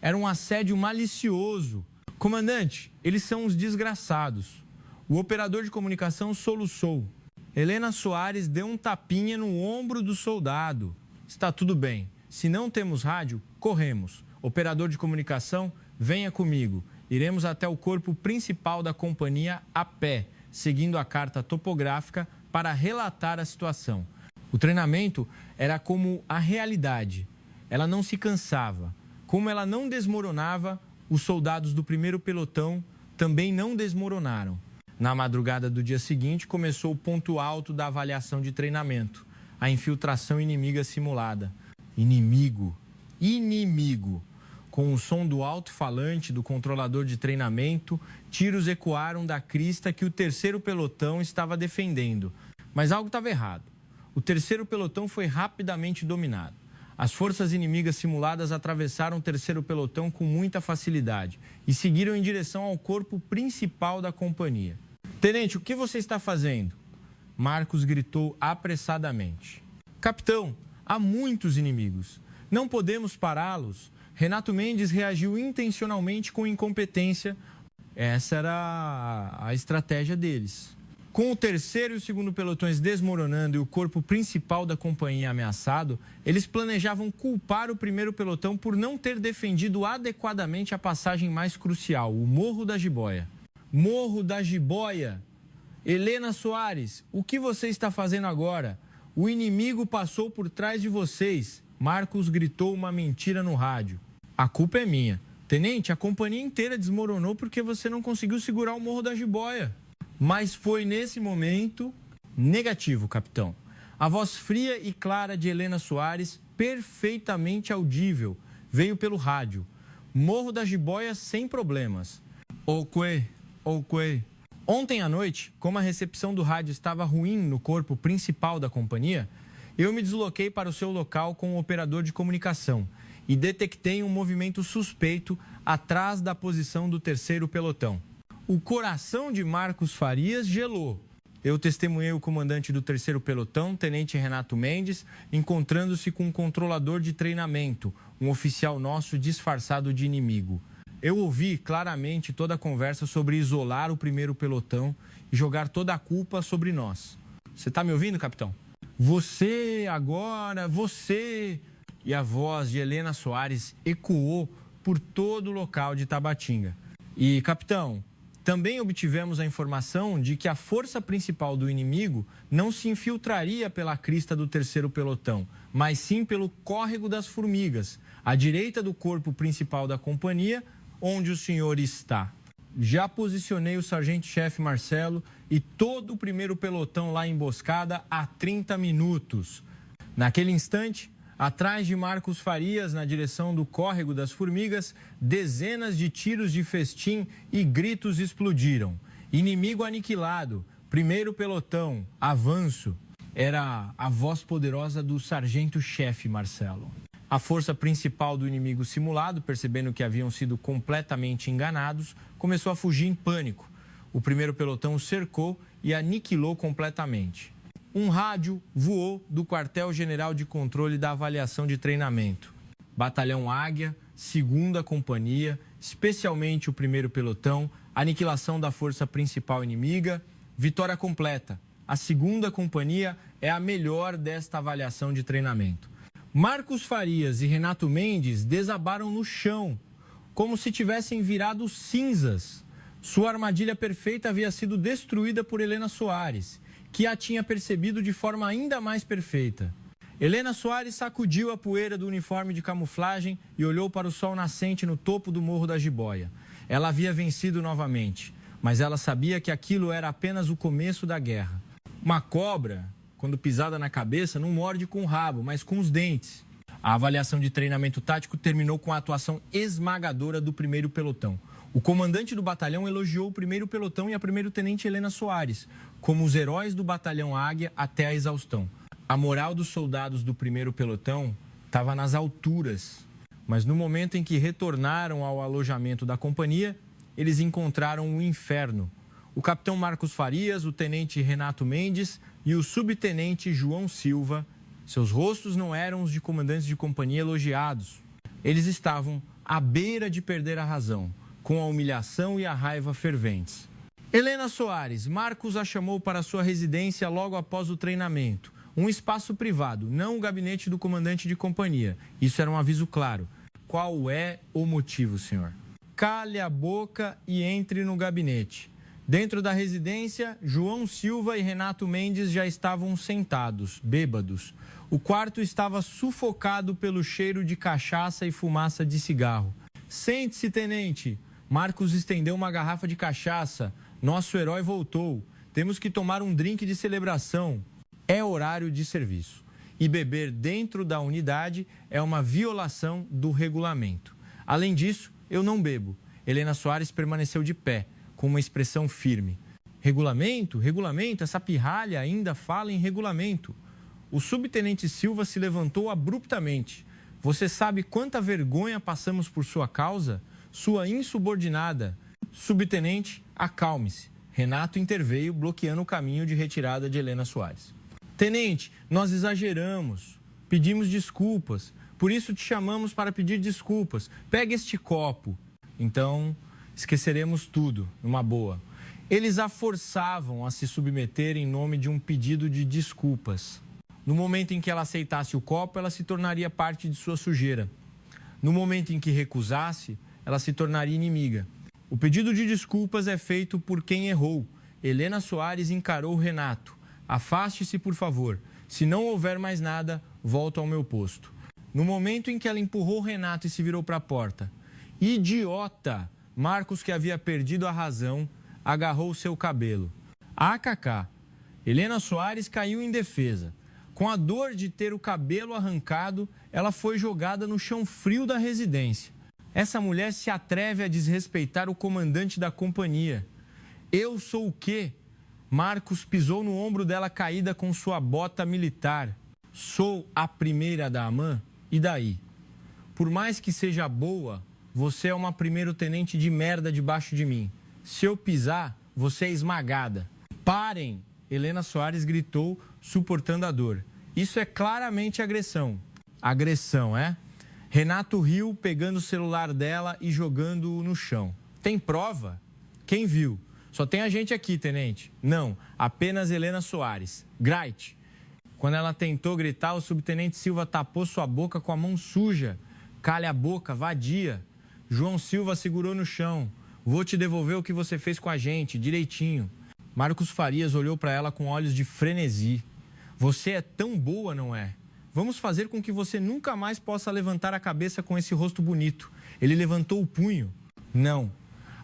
Era um assédio malicioso. Comandante, eles são uns desgraçados. O operador de comunicação soluçou. Helena Soares deu um tapinha no ombro do soldado. Está tudo bem. Se não temos rádio, corremos. Operador de comunicação, venha comigo. Iremos até o corpo principal da companhia a pé, seguindo a carta topográfica para relatar a situação. O treinamento era como a realidade. Ela não se cansava. Como ela não desmoronava, os soldados do primeiro pelotão também não desmoronaram. Na madrugada do dia seguinte, começou o ponto alto da avaliação de treinamento, a infiltração inimiga simulada. Inimigo. Com o som do alto-falante do controlador de treinamento, tiros ecoaram da crista que o terceiro pelotão estava defendendo. Mas algo estava errado. O terceiro pelotão foi rapidamente dominado. As forças inimigas simuladas atravessaram o terceiro pelotão com muita facilidade e seguiram em direção ao corpo principal da companhia. Tenente, o que você está fazendo? Marcos gritou apressadamente. Capitão, há muitos inimigos. Não podemos pará-los. Renato Mendes reagiu intencionalmente com incompetência. Essa era a estratégia deles. Com o terceiro e o segundo pelotões desmoronando e o corpo principal da companhia ameaçado, eles planejavam culpar o primeiro pelotão por não ter defendido adequadamente a passagem mais crucial, o Morro da Jiboia. Morro da Jiboia! Helena Soares, o que você está fazendo agora? O inimigo passou por trás de vocês. Marcos gritou uma mentira no rádio. A culpa é minha. Tenente, a companhia inteira desmoronou porque você não conseguiu segurar o Morro da Jiboia. Mas foi nesse momento negativo, capitão. A voz fria e clara de Helena Soares, perfeitamente audível, veio pelo rádio. Morro da Jiboia sem problemas. Okwe. Ontem à noite, como a recepção do rádio estava ruim no corpo principal da companhia, eu me desloquei para o seu local com o operador de comunicação e detectei um movimento suspeito atrás da posição do terceiro pelotão. O coração de Marcos Farias gelou. Eu testemunhei o comandante do terceiro pelotão, tenente Renato Mendes, encontrando-se com um controlador de treinamento, um oficial nosso disfarçado de inimigo. Eu ouvi claramente toda a conversa sobre isolar o primeiro pelotão e jogar toda a culpa sobre nós. Você está me ouvindo, capitão? Você, agora, você... E a voz de Helena Soares ecoou por todo o local de Tabatinga. E, capitão, também obtivemos a informação de que a força principal do inimigo não se infiltraria pela crista do terceiro pelotão, mas sim pelo córrego das Formigas, à direita do corpo principal da companhia, onde o senhor está. Já posicionei o sargento-chefe Marcelo e todo o primeiro pelotão lá emboscada há 30 minutos. Naquele instante, atrás de Marcos Farias, na direção do córrego das Formigas, dezenas de tiros de festim e gritos explodiram. Inimigo aniquilado, primeiro pelotão, avanço. Era a voz poderosa do sargento-chefe Marcelo. A força principal do inimigo simulado, percebendo que haviam sido completamente enganados, começou a fugir em pânico. O primeiro pelotão o cercou e aniquilou completamente. um rádio voou do Quartel-General de Controle da Avaliação de Treinamento. Batalhão Águia, 2ª Companhia, especialmente o 1º Pelotão, aniquilação da força principal inimiga, vitória completa. A 2ª Companhia é a melhor desta avaliação de treinamento. Marcos Farias e Renato Mendes desabaram no chão, como se tivessem virado cinzas. Sua armadilha perfeita havia sido destruída por Helena Soares, que a tinha percebido de forma ainda mais perfeita. Helena Soares sacudiu a poeira do uniforme de camuflagem e olhou para o sol nascente no topo do Morro da Jiboia. Ela havia vencido novamente, mas ela sabia que aquilo era apenas o começo da guerra. Uma cobra, quando pisada na cabeça, não morde com o rabo, mas com os dentes. A avaliação de treinamento tático terminou com a atuação esmagadora do 1º Pelotão. O comandante do batalhão elogiou o 1º Pelotão e a 1º-tenente Helena Soares como os heróis do batalhão Águia até a exaustão. A moral dos soldados do 1º Pelotão estava nas alturas, mas no momento em que retornaram ao alojamento da companhia, eles encontraram o inferno. O capitão Marcos Farias, o tenente Renato Mendes e o subtenente João Silva, seus rostos não eram os de comandantes de companhia elogiados. Eles estavam à beira de perder a razão, com a humilhação e a raiva ferventes. Helena Soares, Marcos a chamou para sua residência logo após o treinamento. Um espaço privado, não o gabinete do comandante de companhia. Isso era um aviso claro. Qual é o motivo, senhor? Cale a boca e entre no gabinete. Dentro da residência, João Silva e Renato Mendes já estavam sentados, bêbados. O quarto estava sufocado pelo cheiro de cachaça e fumaça de cigarro. Sente-se, tenente. Marcos estendeu uma garrafa de cachaça. Nosso herói voltou. Temos que tomar um drink de celebração. É horário de serviço. E beber dentro da unidade é uma violação do regulamento. Além disso, eu não bebo. Helena Soares permaneceu de pé, com uma expressão firme. Regulamento? Regulamento? Essa pirralha ainda fala em regulamento. O subtenente Silva se levantou abruptamente. Você sabe quanta vergonha passamos por sua causa? Sua insubordinada. Subtenente, acalme-se. Renato interveio, bloqueando o caminho de retirada de Helena Soares. Tenente, nós exageramos. Pedimos desculpas. Por isso te chamamos para pedir desculpas. Pegue este copo. Então, esqueceremos tudo, numa boa. Eles a forçavam a se submeter em nome de um pedido de desculpas. No momento em que ela aceitasse o copo, ela se tornaria parte de sua sujeira. No momento em que recusasse, ela se tornaria inimiga. O pedido de desculpas é feito por quem errou. Helena Soares encarou Renato. Afaste-se, por favor. Se não houver mais nada, volto ao meu posto. No momento em que ela empurrou Renato e se virou para a porta. Idiota! Marcos, que havia perdido a razão, agarrou seu cabelo. AKK. Helena Soares caiu em defesa. Com a dor de ter o cabelo arrancado, ela foi jogada no chão frio da residência. Essa mulher se atreve a desrespeitar o comandante da companhia. Eu sou o quê? Marcos pisou no ombro dela caída com sua bota militar. Sou a primeira da AMAN? E daí? Por mais que seja boa, você é uma primeiro-tenente de merda debaixo de mim. Se eu pisar, você é esmagada. Parem! Helena Soares gritou, suportando a dor. Isso é claramente agressão. Agressão, é? Renato riu, pegando o celular dela e jogando-o no chão. Tem prova? Quem viu? Só tem a gente aqui, tenente. Não, apenas Helena Soares. Grite. Quando ela tentou gritar, o subtenente Silva tapou sua boca com a mão suja. Cale a boca, vadia. João Silva segurou no chão. Vou te devolver o que você fez com a gente, direitinho. Marcos Farias olhou para ela com olhos de frenesi. Você é tão boa, não é? Vamos fazer com que você nunca mais possa levantar a cabeça com esse rosto bonito. Ele levantou o punho. Não.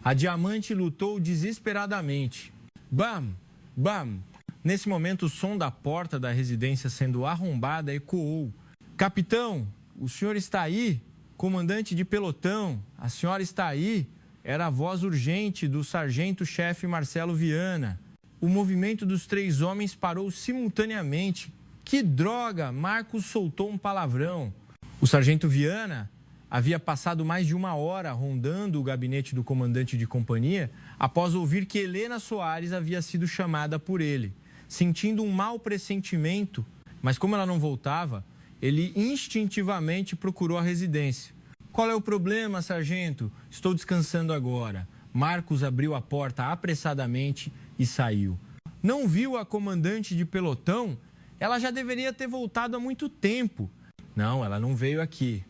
A Diamante lutou desesperadamente. Bam! Bam! Nesse momento, o som da porta da residência sendo arrombada ecoou. Capitão, o senhor está aí? Comandante de pelotão, a senhora está aí? Era a voz urgente do sargento-chefe Marcelo Viana. O movimento dos três homens parou simultaneamente. Que droga! Marcos soltou um palavrão. O sargento Viana havia passado mais de uma hora rondando o gabinete do comandante de companhia após ouvir que Helena Soares havia sido chamada por ele. sentindo um mau pressentimento, mas como ela não voltava, ele instintivamente procurou a residência. Qual é o problema, sargento? Estou descansando agora. Marcos abriu a porta apressadamente e saiu. Não viu a comandante de pelotão? Ela já deveria ter voltado há muito tempo. Não, ela não veio aqui.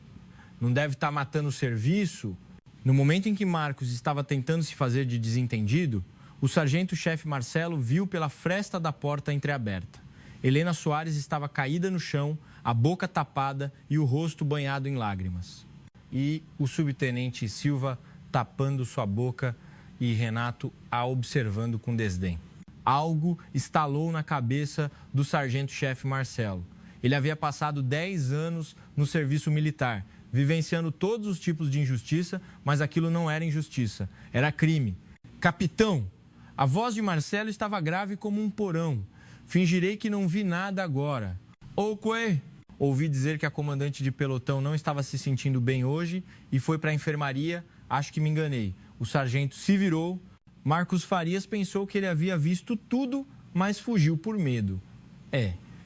Não deve estar matando o serviço? No momento em que Marcos estava tentando se fazer de desentendido, o sargento-chefe Marcelo viu pela fresta da porta entreaberta. Helena Soares estava caída no chão, a boca tapada e o rosto banhado em lágrimas. E o subtenente Silva tapando sua boca e Renato a observando com desdém. Algo estalou na cabeça do sargento-chefe Marcelo. Ele havia passado 10 anos no serviço militar, vivenciando todos os tipos de injustiça, mas aquilo não era injustiça, era crime. Capitão, a voz de Marcelo estava grave como um porão. Fingirei que não vi nada agora. Oque! Ouvi dizer que a comandante de pelotão não estava se sentindo bem hoje e foi para a enfermaria. Acho que me enganei. O sargento se virou. Marcos Farias pensou que ele havia visto tudo, mas fugiu por medo.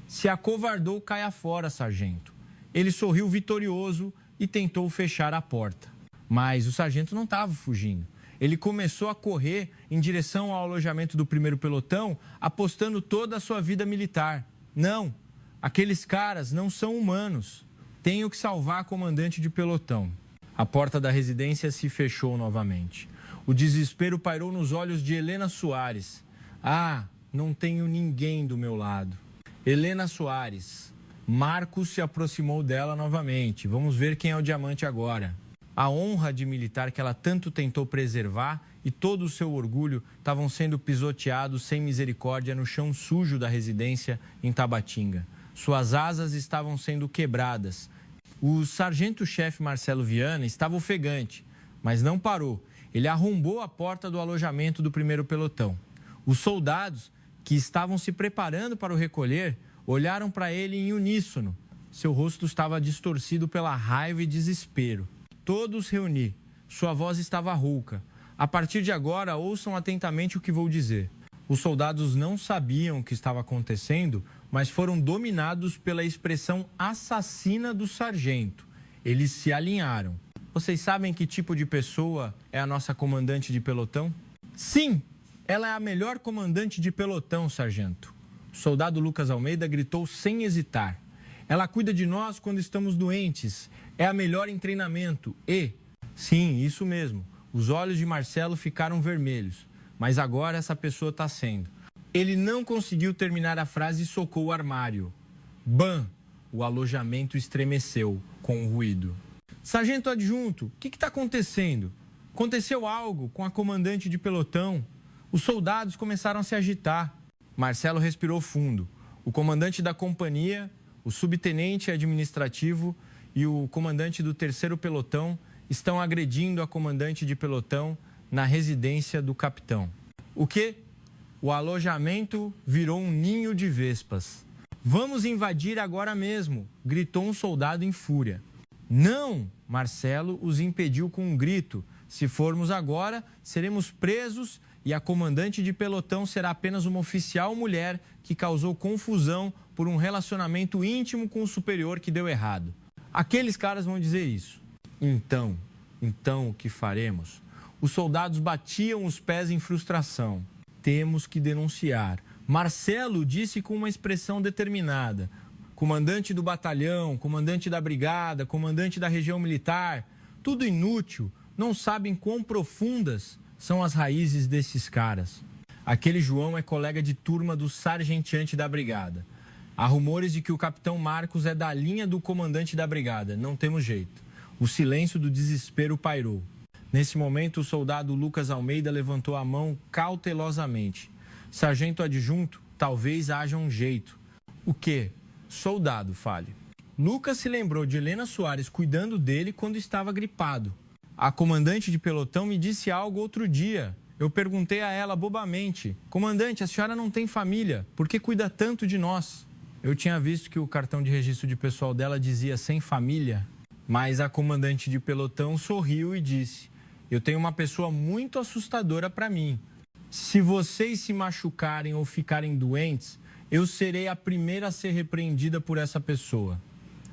Se acovardou, caia fora, sargento. Ele sorriu vitorioso e tentou fechar a porta. Mas o sargento não estava fugindo. Ele começou a correr em direção ao alojamento do primeiro pelotão, apostando toda a sua vida militar. Não, aqueles caras não são humanos. Tenho que salvar a comandante de pelotão. A porta da residência se fechou novamente. O desespero pairou nos olhos de Helena Soares. Ah, não tenho ninguém do meu lado. Helena Soares. Marcos se aproximou dela novamente. Vamos ver quem é o diamante agora. A honra de militar que ela tanto tentou preservar e todo o seu orgulho estavam sendo pisoteados sem misericórdia no chão sujo da residência em Tabatinga. Suas asas estavam sendo quebradas. O sargento-chefe Marcelo Viana estava ofegante, mas não parou. Ele arrombou a porta do alojamento do primeiro pelotão. Os soldados, que estavam se preparando para o recolher, olharam para ele em uníssono. Seu rosto estava distorcido pela raiva e desespero. Todos reuni. Sua voz estava rouca. A partir de agora, ouçam atentamente o que vou dizer. Os soldados não sabiam o que estava acontecendo, mas foram dominados pela expressão assassina do sargento. Eles se alinharam. Vocês sabem que tipo de pessoa é a nossa comandante de pelotão? Sim, ela é a melhor comandante de pelotão, sargento. O soldado Lucas Almeida gritou sem hesitar. Ela cuida de nós quando estamos doentes. É a melhor em treinamento. Sim, isso mesmo. Os olhos de Marcelo ficaram vermelhos. Mas agora essa pessoa está sendo. Ele não conseguiu terminar a frase e socou o armário. Bam! O alojamento estremeceu com o ruído. Sargento adjunto, o que está acontecendo? Aconteceu algo com a comandante de pelotão. Os soldados começaram a se agitar. Marcelo respirou fundo. O comandante da companhia, o subtenente administrativo e o comandante do terceiro pelotão estão agredindo a comandante de pelotão na residência do capitão. O quê? O alojamento virou um ninho de vespas. Vamos invadir agora mesmo, gritou um soldado em fúria. Não! Marcelo os impediu com um grito. Se formos agora, seremos presos e a comandante de pelotão será apenas uma oficial mulher que causou confusão por um relacionamento íntimo com o superior que deu errado. Aqueles caras vão dizer isso. Então, o que faremos? Os soldados batiam os pés em frustração. Temos que denunciar. Marcelo disse com uma expressão determinada. Comandante do batalhão, comandante da brigada, comandante da região militar, tudo inútil, não sabem quão profundas são as raízes desses caras. Aquele João é colega de turma do sargenteante da brigada. Há rumores de que o capitão Marcos é da linha do comandante da brigada. Não temos jeito. O silêncio do desespero pairou. Nesse momento, o soldado Lucas Almeida levantou a mão cautelosamente. Sargento adjunto, talvez haja um jeito. O quê? Soldado, fale. Lucas se lembrou de Helena Soares cuidando dele quando estava gripado. A comandante de pelotão me disse algo outro dia. Eu perguntei a ela bobamente. Comandante, a senhora não tem família. Por que cuida tanto de nós? Eu tinha visto que o cartão de registro de pessoal dela dizia sem família. Mas a comandante de pelotão sorriu e disse: eu tenho uma pessoa muito assustadora para mim. Se vocês se machucarem ou ficarem doentes, eu serei a primeira a ser repreendida por essa pessoa.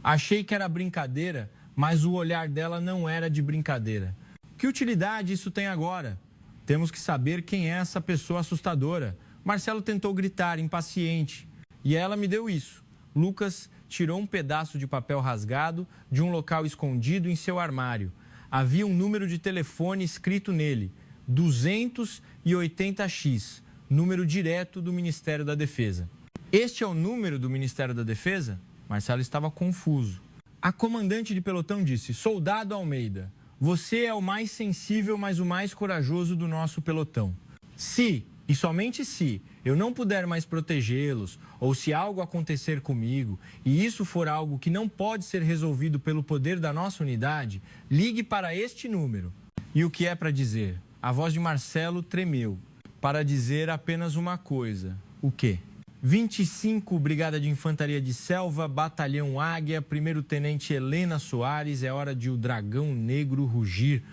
Achei que era brincadeira, mas o olhar dela não era de brincadeira. Que utilidade isso tem agora? Temos que saber quem é essa pessoa assustadora. Marcelo tentou gritar, impaciente, e ela me deu isso. Lucas tirou um pedaço de papel rasgado de um local escondido em seu armário. Havia um número de telefone escrito nele, 280X, número direto do Ministério da Defesa. Este é o número do Ministério da Defesa? Marcelo estava confuso. A comandante de pelotão disse: Soldado Almeida, você é o mais sensível, mas o mais corajoso do nosso pelotão. Se, e somente se, eu não puder mais protegê-los, ou se algo acontecer comigo, e isso for algo que não pode ser resolvido pelo poder da nossa unidade, ligue para este número. E o que é para dizer? A voz de Marcelo tremeu, para dizer apenas uma coisa. O quê? 25, Brigada de Infantaria de Selva, Batalhão Águia, 1º-Tenente Helena Soares, é hora de o Dragão Negro rugir.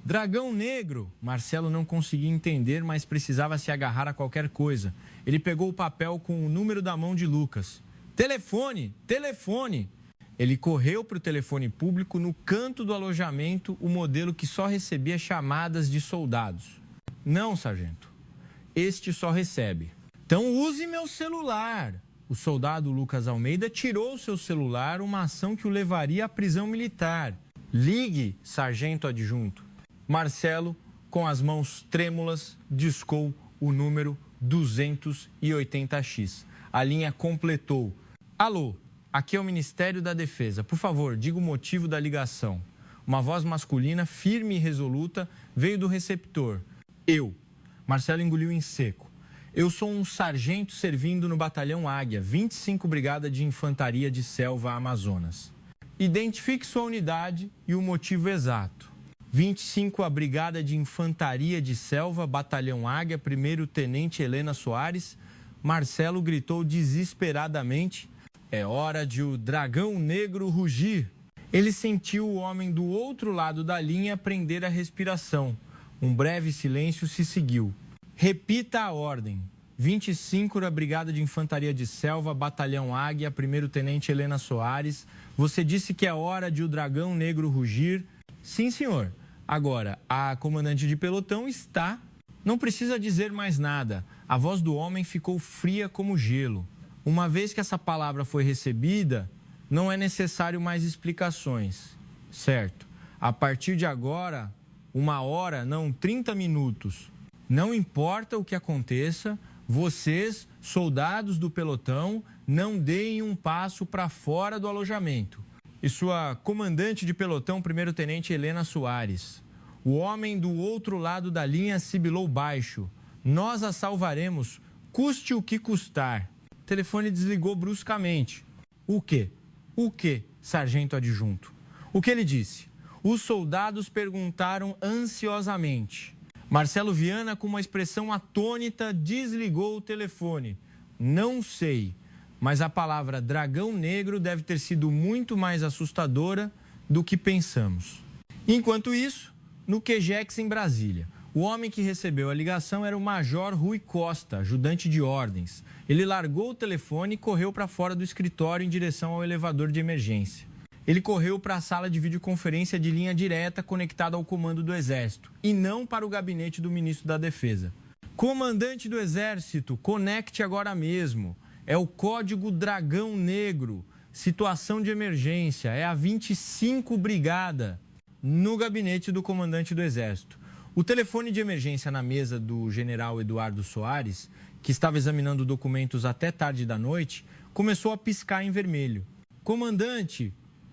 Dragão Negro! Marcelo não conseguia entender, mas precisava se agarrar a qualquer coisa. Ele pegou o papel com o número da mão de Lucas. Telefone! Telefone! Ele correu para o telefone público no canto do alojamento, o modelo que só recebia chamadas de soldados. Não, sargento. Este só recebe. Então use meu celular. O soldado Lucas Almeida tirou seu celular, uma ação que o levaria à prisão militar. Ligue, sargento adjunto. Marcelo, com as mãos trêmulas, discou o número 280X. A linha completou. Alô, aqui é o Ministério da Defesa. Por favor, diga o motivo da ligação. Uma voz masculina, firme e resoluta, veio do receptor. Eu. Marcelo engoliu em seco. Eu sou um sargento servindo no Batalhão Águia, 25 Brigada de Infantaria de Selva, Amazonas. Identifique sua unidade e o motivo exato. 25 a Brigada de Infantaria de Selva, Batalhão Águia, 1º-Tenente Helena Soares. Marcelo gritou desesperadamente: é hora de o Dragão Negro rugir. Ele sentiu o homem do outro lado da linha prender a respiração. Um breve silêncio se seguiu. Repita a ordem. 25 da Brigada de Infantaria de Selva, Batalhão Águia, 1º-Tenente Helena Soares. Você disse que é hora de o Dragão Negro rugir? Sim, senhor. Agora, a comandante de pelotão está... Não precisa dizer mais nada. A voz do homem ficou fria como gelo. Uma vez que essa palavra foi recebida, não é necessário mais explicações. Certo. A partir de agora, 1 hora, não 30 minutos. Não importa o que aconteça, vocês, soldados do pelotão, não deem um passo para fora do alojamento. E sua comandante de pelotão, 1º-Tenente Helena Soares. O homem do outro lado da linha sibilou baixo. Nós a salvaremos, custe o que custar. O telefone desligou bruscamente. O quê? O quê, sargento adjunto? O que ele disse? Os soldados perguntaram ansiosamente. Marcelo Viana, com uma expressão atônita, desligou o telefone. Não sei, mas a palavra Dragão Negro deve ter sido muito mais assustadora do que pensamos. Enquanto isso, no QGEX em Brasília, o homem que recebeu a ligação era o Major Rui Costa, ajudante de ordens. Ele largou o telefone e correu para fora do escritório em direção ao elevador de emergência. Ele correu para a sala de videoconferência de linha direta conectada ao comando do Exército e não para o gabinete do ministro da Defesa. Comandante do Exército, conecte agora mesmo. É o código Dragão Negro. Situação de emergência. É a 25 Brigada. No gabinete do comandante do Exército. O telefone de emergência na mesa do general Eduardo Soares, que estava examinando documentos até tarde da noite, começou a piscar em vermelho. Comandante,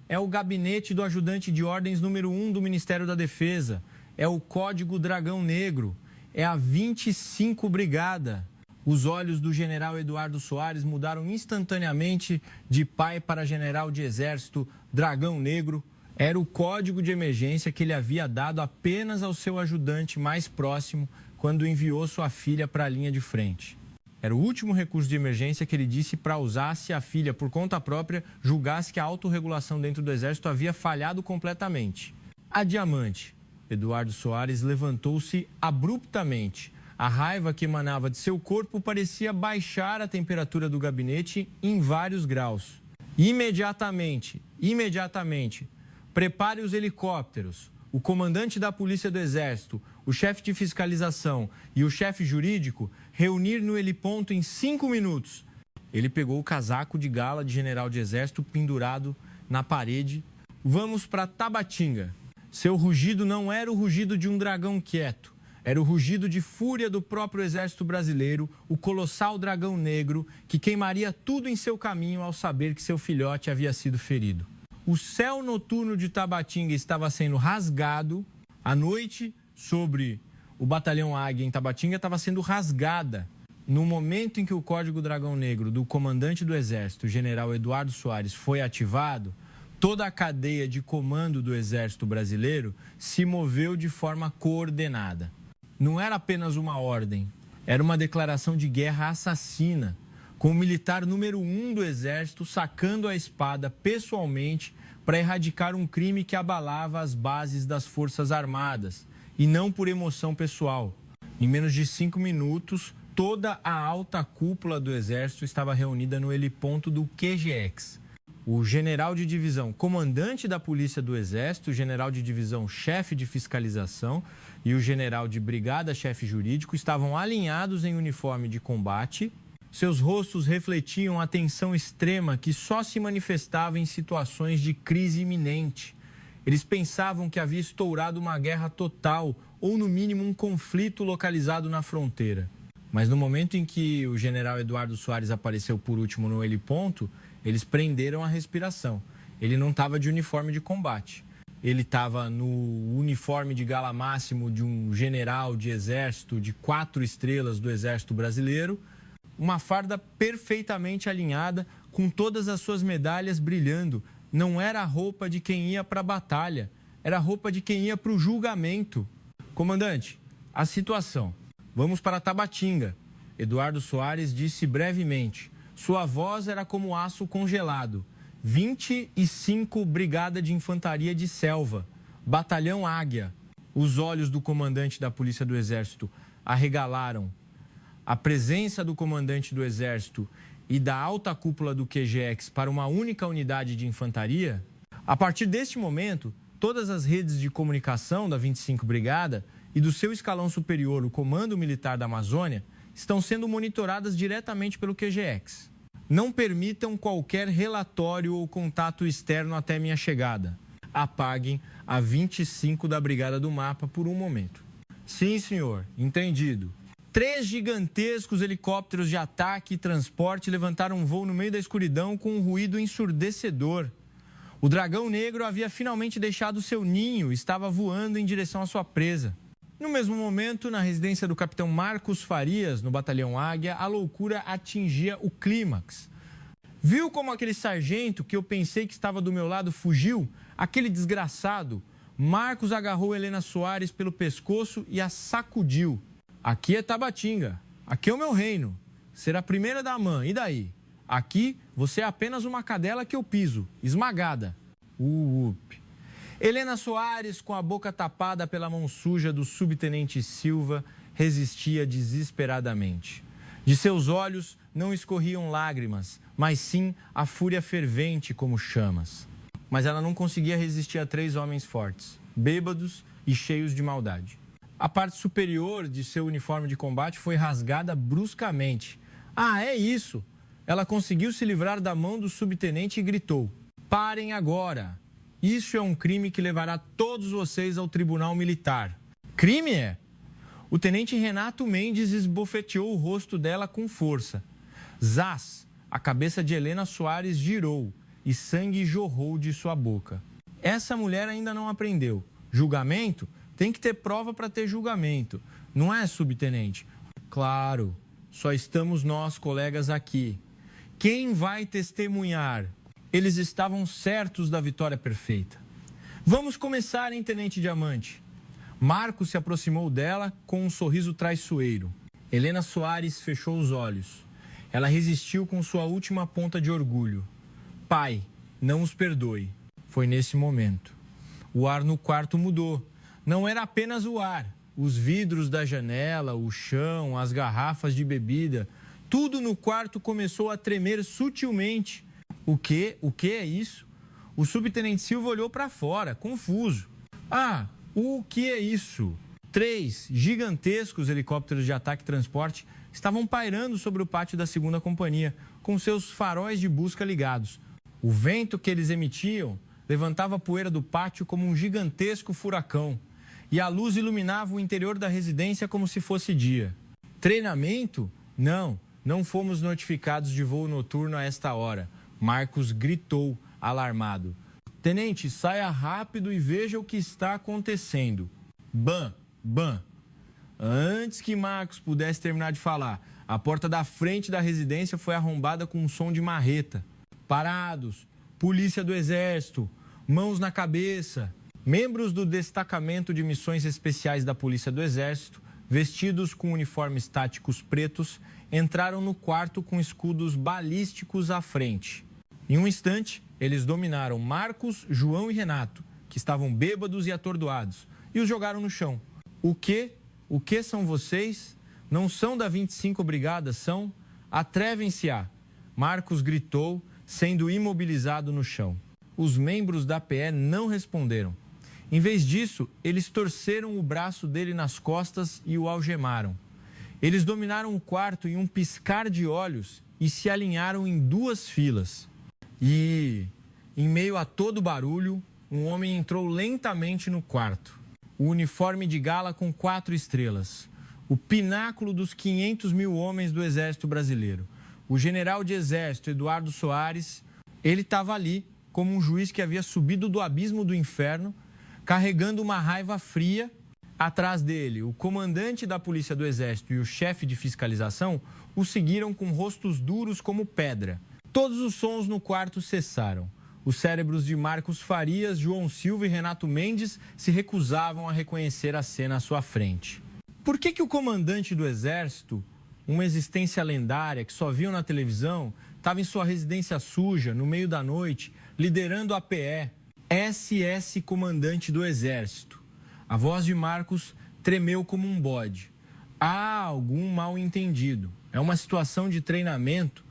é o gabinete do ajudante de ordens número 1 do Ministério da Defesa. É o código Dragão Negro. É a 25 Brigada. Os olhos do general Eduardo Soares mudaram instantaneamente de pai para general de exército Dragão Negro. Era o código de emergência que ele havia dado apenas ao seu ajudante mais próximo quando enviou sua filha para a linha de frente. Era o último recurso de emergência que ele disse para usar se a filha, por conta própria, julgasse que a autorregulação dentro do Exército havia falhado completamente. A diamante. Eduardo Soares levantou-se abruptamente. A raiva que emanava de seu corpo parecia baixar a temperatura do gabinete em vários graus. Imediatamente, prepare os helicópteros. O comandante da Polícia do Exército, o chefe de fiscalização e o chefe jurídico reunir no heliponto em 5 minutos. Ele pegou o casaco de gala de general de exército pendurado na parede. Vamos para Tabatinga. Seu rugido não era o rugido de um dragão quieto. Era o rugido de fúria do próprio exército brasileiro, o colossal dragão negro, que queimaria tudo em seu caminho ao saber que seu filhote havia sido ferido. O céu noturno de Tabatinga estava sendo rasgado. A noite sobre o batalhão Águia em Tabatinga estava sendo rasgada. No momento em que o Código Dragão Negro do comandante do Exército, o general Eduardo Soares, foi ativado, toda a cadeia de comando do Exército brasileiro se moveu de forma coordenada. Não era apenas uma ordem, era uma declaração de guerra assassina, com o militar número 1 do Exército sacando a espada pessoalmente para erradicar um crime que abalava as bases das Forças Armadas, e não por emoção pessoal. Em menos de 5 minutos, toda a alta cúpula do Exército estava reunida no heliponto do QGX. O general de divisão, comandante da Polícia do Exército, o general de divisão, chefe de fiscalização e o general de brigada, chefe jurídico, estavam alinhados em uniforme de combate. Seus rostos refletiam a tensão extrema que só se manifestava em situações de crise iminente. Eles pensavam que havia estourado uma guerra total ou, no mínimo, um conflito localizado na fronteira. Mas no momento em que o general Eduardo Soares apareceu por último no heliponto, eles prenderam a respiração. Ele não estava de uniforme de combate. Ele estava no uniforme de gala máximo de um general de exército de 4 estrelas do Exército Brasileiro, uma farda perfeitamente alinhada, com todas as suas medalhas brilhando. Não era a roupa de quem ia para a batalha, era a roupa de quem ia para o julgamento. Comandante, a situação. Vamos para Tabatinga. Eduardo Soares disse brevemente. Sua voz era como aço congelado. 25 Brigada de Infantaria de Selva, Batalhão Águia. Os olhos do comandante da Polícia do Exército arregalaram. A presença do comandante do Exército e da alta cúpula do QGX para uma única unidade de infantaria, a partir deste momento, todas as redes de comunicação da 25 Brigada e do seu escalão superior, o Comando Militar da Amazônia, estão sendo monitoradas diretamente pelo QGX. Não permitam qualquer relatório ou contato externo até minha chegada. Apaguem a 25 da Brigada do Mapa por um momento. Sim, senhor. Entendido. 3 gigantescos helicópteros de ataque e transporte levantaram um voo no meio da escuridão com um ruído ensurdecedor. O dragão negro havia finalmente deixado seu ninho e estava voando em direção à sua presa. No mesmo momento, na residência do capitão Marcos Farias, no batalhão Águia, a loucura atingia o clímax. Viu como aquele sargento que eu pensei que estava do meu lado fugiu? Aquele desgraçado. Marcos agarrou Helena Soares pelo pescoço e a sacudiu. Aqui é Tabatinga. Aqui é o meu reino. Será a primeira da AMAN. E daí? Aqui você é apenas uma cadela que eu piso, esmagada. Helena Soares, com a boca tapada pela mão suja do subtenente Silva, resistia desesperadamente. De seus olhos não escorriam lágrimas, mas sim a fúria fervente como chamas. Mas ela não conseguia resistir a 3 homens fortes, bêbados e cheios de maldade. A parte superior de seu uniforme de combate foi rasgada bruscamente. Ah, é isso! Ela conseguiu se livrar da mão do subtenente e gritou: "Parem agora! Isso é um crime que levará todos vocês ao tribunal militar." Crime é? O tenente Renato Mendes esbofeteou o rosto dela com força. Zás, a cabeça de Helena Soares girou e sangue jorrou de sua boca. Essa mulher ainda não aprendeu. Julgamento? Tem que ter prova para ter julgamento. Não é, subtenente? Claro, só estamos nós, colegas, aqui. Quem vai testemunhar? Eles estavam certos da vitória perfeita. Vamos começar, hein, Tenente Diamante? Marcos se aproximou dela com um sorriso traiçoeiro. Helena Soares fechou os olhos. Ela resistiu com sua última ponta de orgulho. Pai, não os perdoe. Foi nesse momento. O ar no quarto mudou. Não era apenas o ar. os vidros da janela, o chão, as garrafas de bebida, tudo no quarto começou a tremer sutilmente. O quê? O que é isso? O subtenente Silva olhou para fora, confuso. Ah, o que é isso? 3 gigantescos helicópteros de ataque e transporte estavam pairando sobre o pátio da 2ª companhia, com seus faróis de busca ligados. O vento que eles emitiam levantava a poeira do pátio como um gigantesco furacão, e a luz iluminava o interior da residência como se fosse dia. Treinamento? Não fomos notificados de voo noturno a esta hora. Marcos gritou, alarmado. Tenente, saia rápido e veja o que está acontecendo. Bam! Antes que Marcos pudesse terminar de falar, a porta da frente da residência foi arrombada com um som de marreta. Parados, polícia do Exército, mãos na cabeça. Membros do destacamento de missões especiais da Polícia do Exército, vestidos com uniformes táticos pretos, entraram no quarto com escudos balísticos à frente. Em um instante, eles dominaram Marcos, João e Renato, que estavam bêbados e atordoados, e os jogaram no chão. O que são vocês? Não são da 25 Brigada, são? Atrevem-se-a! Marcos gritou, sendo imobilizado no chão. Os membros da PE não responderam. Em vez disso, eles torceram o braço dele nas costas e o algemaram. Eles dominaram o quarto em um piscar de olhos e se alinharam em 2 filas. E, em meio a todo o barulho, um homem entrou lentamente no quarto. O uniforme de gala com 4 estrelas. O pináculo dos 500 mil homens do Exército Brasileiro. O general de Exército, Eduardo Soares, ele estava ali como um juiz que havia subido do abismo do inferno, carregando uma raiva fria. Atrás dele, o comandante da Polícia do Exército e o chefe de fiscalização o seguiram com rostos duros como pedra. Todos os sons no quarto cessaram. Os cérebros de Marcos Farias, João Silva e Renato Mendes se recusavam a reconhecer a cena à sua frente. Por que o comandante do Exército, uma existência lendária que só viam na televisão, estava em sua residência suja, no meio da noite, liderando a PE, SS Comandante do Exército? A voz de Marcos tremeu como um bode. Há algum mal-entendido. É uma situação de treinamento.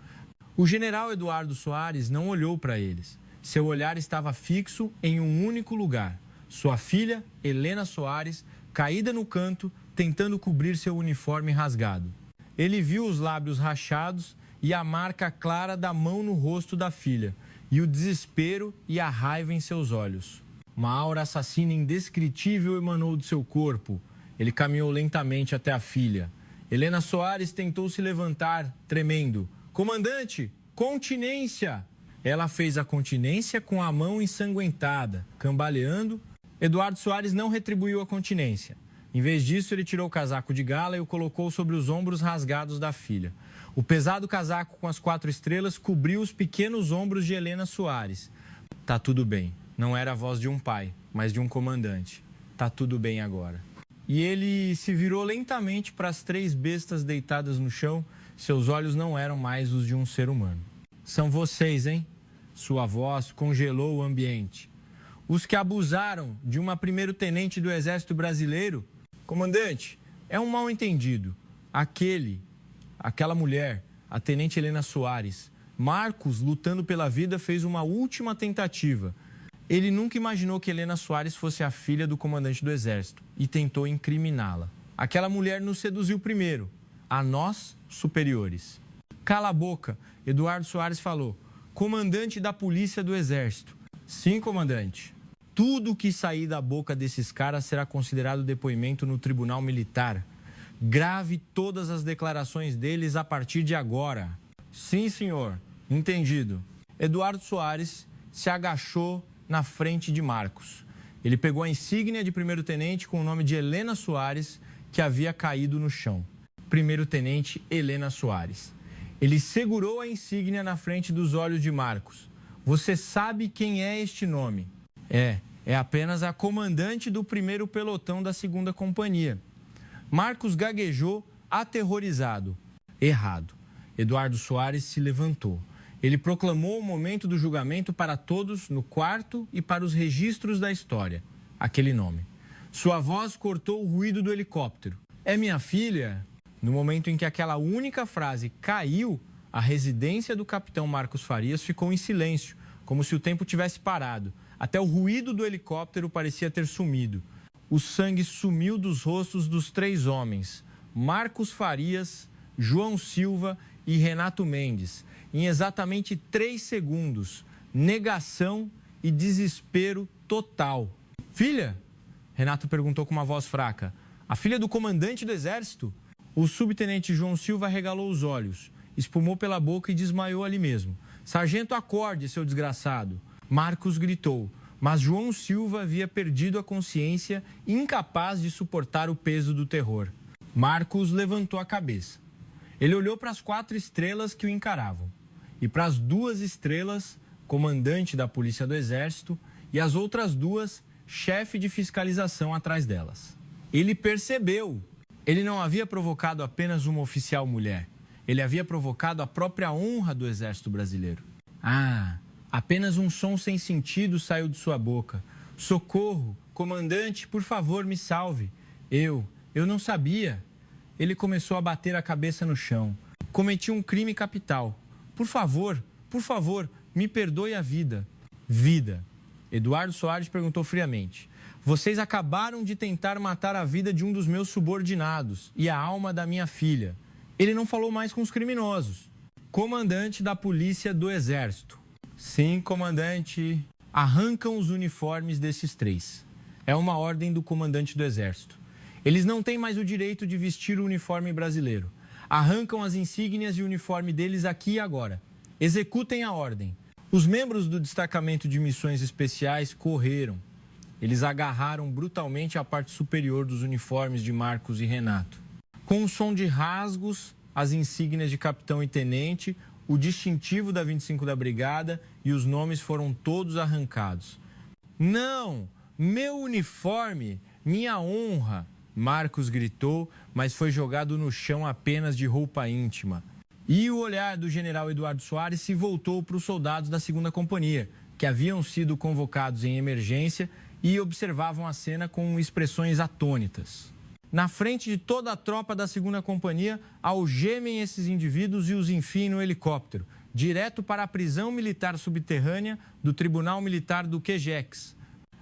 O general Eduardo Soares não olhou para eles. Seu olhar estava fixo em um único lugar. Sua filha, Helena Soares, caída no canto, tentando cobrir seu uniforme rasgado. Ele viu os lábios rachados e a marca clara da mão no rosto da filha, e o desespero e a raiva em seus olhos. Uma aura assassina indescritível emanou do seu corpo. Ele caminhou lentamente até a filha. Helena Soares tentou se levantar, tremendo. Comandante, continência! Ela fez a continência com a mão ensanguentada, cambaleando. Eduardo Soares não retribuiu a continência. Em vez disso, ele tirou o casaco de gala e o colocou sobre os ombros rasgados da filha. O pesado casaco com as 4 estrelas cobriu os pequenos ombros de Helena Soares. Tá tudo bem. Não era a voz de um pai, mas de um comandante. Tá tudo bem agora. E ele se virou lentamente para as 3 bestas deitadas no chão. Seus olhos não eram mais os de um ser humano. São vocês, hein? Sua voz congelou o ambiente. Os que abusaram de uma primeiro-tenente do Exército Brasileiro. Comandante, é um mal-entendido. Aquela mulher, a tenente Helena Soares. Marcos, lutando pela vida, fez uma última tentativa. Ele nunca imaginou que Helena Soares fosse a filha do comandante do Exército e tentou incriminá-la. Aquela mulher nos seduziu primeiro, a nós, superiores. Cala a boca, Eduardo Soares falou. Comandante da Polícia do Exército. Sim, comandante. Tudo que sair da boca desses caras será considerado depoimento no Tribunal Militar. Grave todas as declarações deles a partir de agora. Sim, senhor. Entendido. Eduardo Soares se agachou na frente de Marcos. Ele pegou a insígnia de primeiro-tenente com o nome de Helena Soares, que havia caído no chão. Primeiro-tenente Helena Soares. Ele segurou a insígnia na frente dos olhos de Marcos. Você sabe quem é este nome? É apenas a comandante do 1º pelotão da 2ª companhia. Marcos gaguejou, aterrorizado. Errado. Eduardo Soares se levantou. Ele proclamou o momento do julgamento para todos no quarto e para os registros da história. Aquele nome. Sua voz cortou o ruído do helicóptero. É minha filha? No momento em que aquela única frase caiu, a residência do capitão Marcos Farias ficou em silêncio, como se o tempo tivesse parado. Até o ruído do helicóptero parecia ter sumido. O sangue sumiu dos rostos dos 3 homens, Marcos Farias, João Silva e Renato Mendes, em exatamente 3 segundos. Negação e desespero total. Filha? Renato perguntou com uma voz fraca. A filha do comandante do exército? O subtenente João Silva arregalou os olhos, espumou pela boca e desmaiou ali mesmo. Sargento, acorde, seu desgraçado. Marcos gritou, mas João Silva havia perdido a consciência, incapaz de suportar o peso do terror. Marcos levantou a cabeça. Ele olhou para as 4 estrelas que o encaravam e para as 2 estrelas, comandante da Polícia do Exército, e as outras 2, chefe de fiscalização atrás delas. Ele percebeu. Ele não havia provocado apenas uma oficial mulher. Ele havia provocado a própria honra do Exército Brasileiro. Ah, apenas um som sem sentido saiu de sua boca. Socorro, comandante, por favor, me salve. Eu não sabia. Ele começou a bater a cabeça no chão. Cometi um crime capital. Por favor, me perdoe a vida. Vida. Eduardo Soares perguntou friamente. Vocês acabaram de tentar matar a vida de um dos meus subordinados e a alma da minha filha. Ele não falou mais com os criminosos. Comandante da Polícia do Exército. Sim, comandante. Arrancam os uniformes desses 3. É uma ordem do comandante do Exército. Eles não têm mais o direito de vestir o uniforme brasileiro. Arrancam as insígnias e o uniforme deles aqui e agora. Executem a ordem. Os membros do destacamento de missões especiais correram. Eles agarraram brutalmente a parte superior dos uniformes de Marcos e Renato. Com um som de rasgos, as insígnias de capitão e tenente, o distintivo da 25 da Brigada e os nomes foram todos arrancados. Não! Meu uniforme! Minha honra! Marcos gritou, mas foi jogado no chão apenas de roupa íntima. E o olhar do general Eduardo Soares se voltou para os soldados da 2ª Companhia, que haviam sido convocados em emergência e observavam a cena com expressões atônitas. Na frente de toda a tropa da 2ª Companhia, algemem esses indivíduos e os enfiem no helicóptero, direto para a prisão militar subterrânea do Tribunal Militar do QGEX.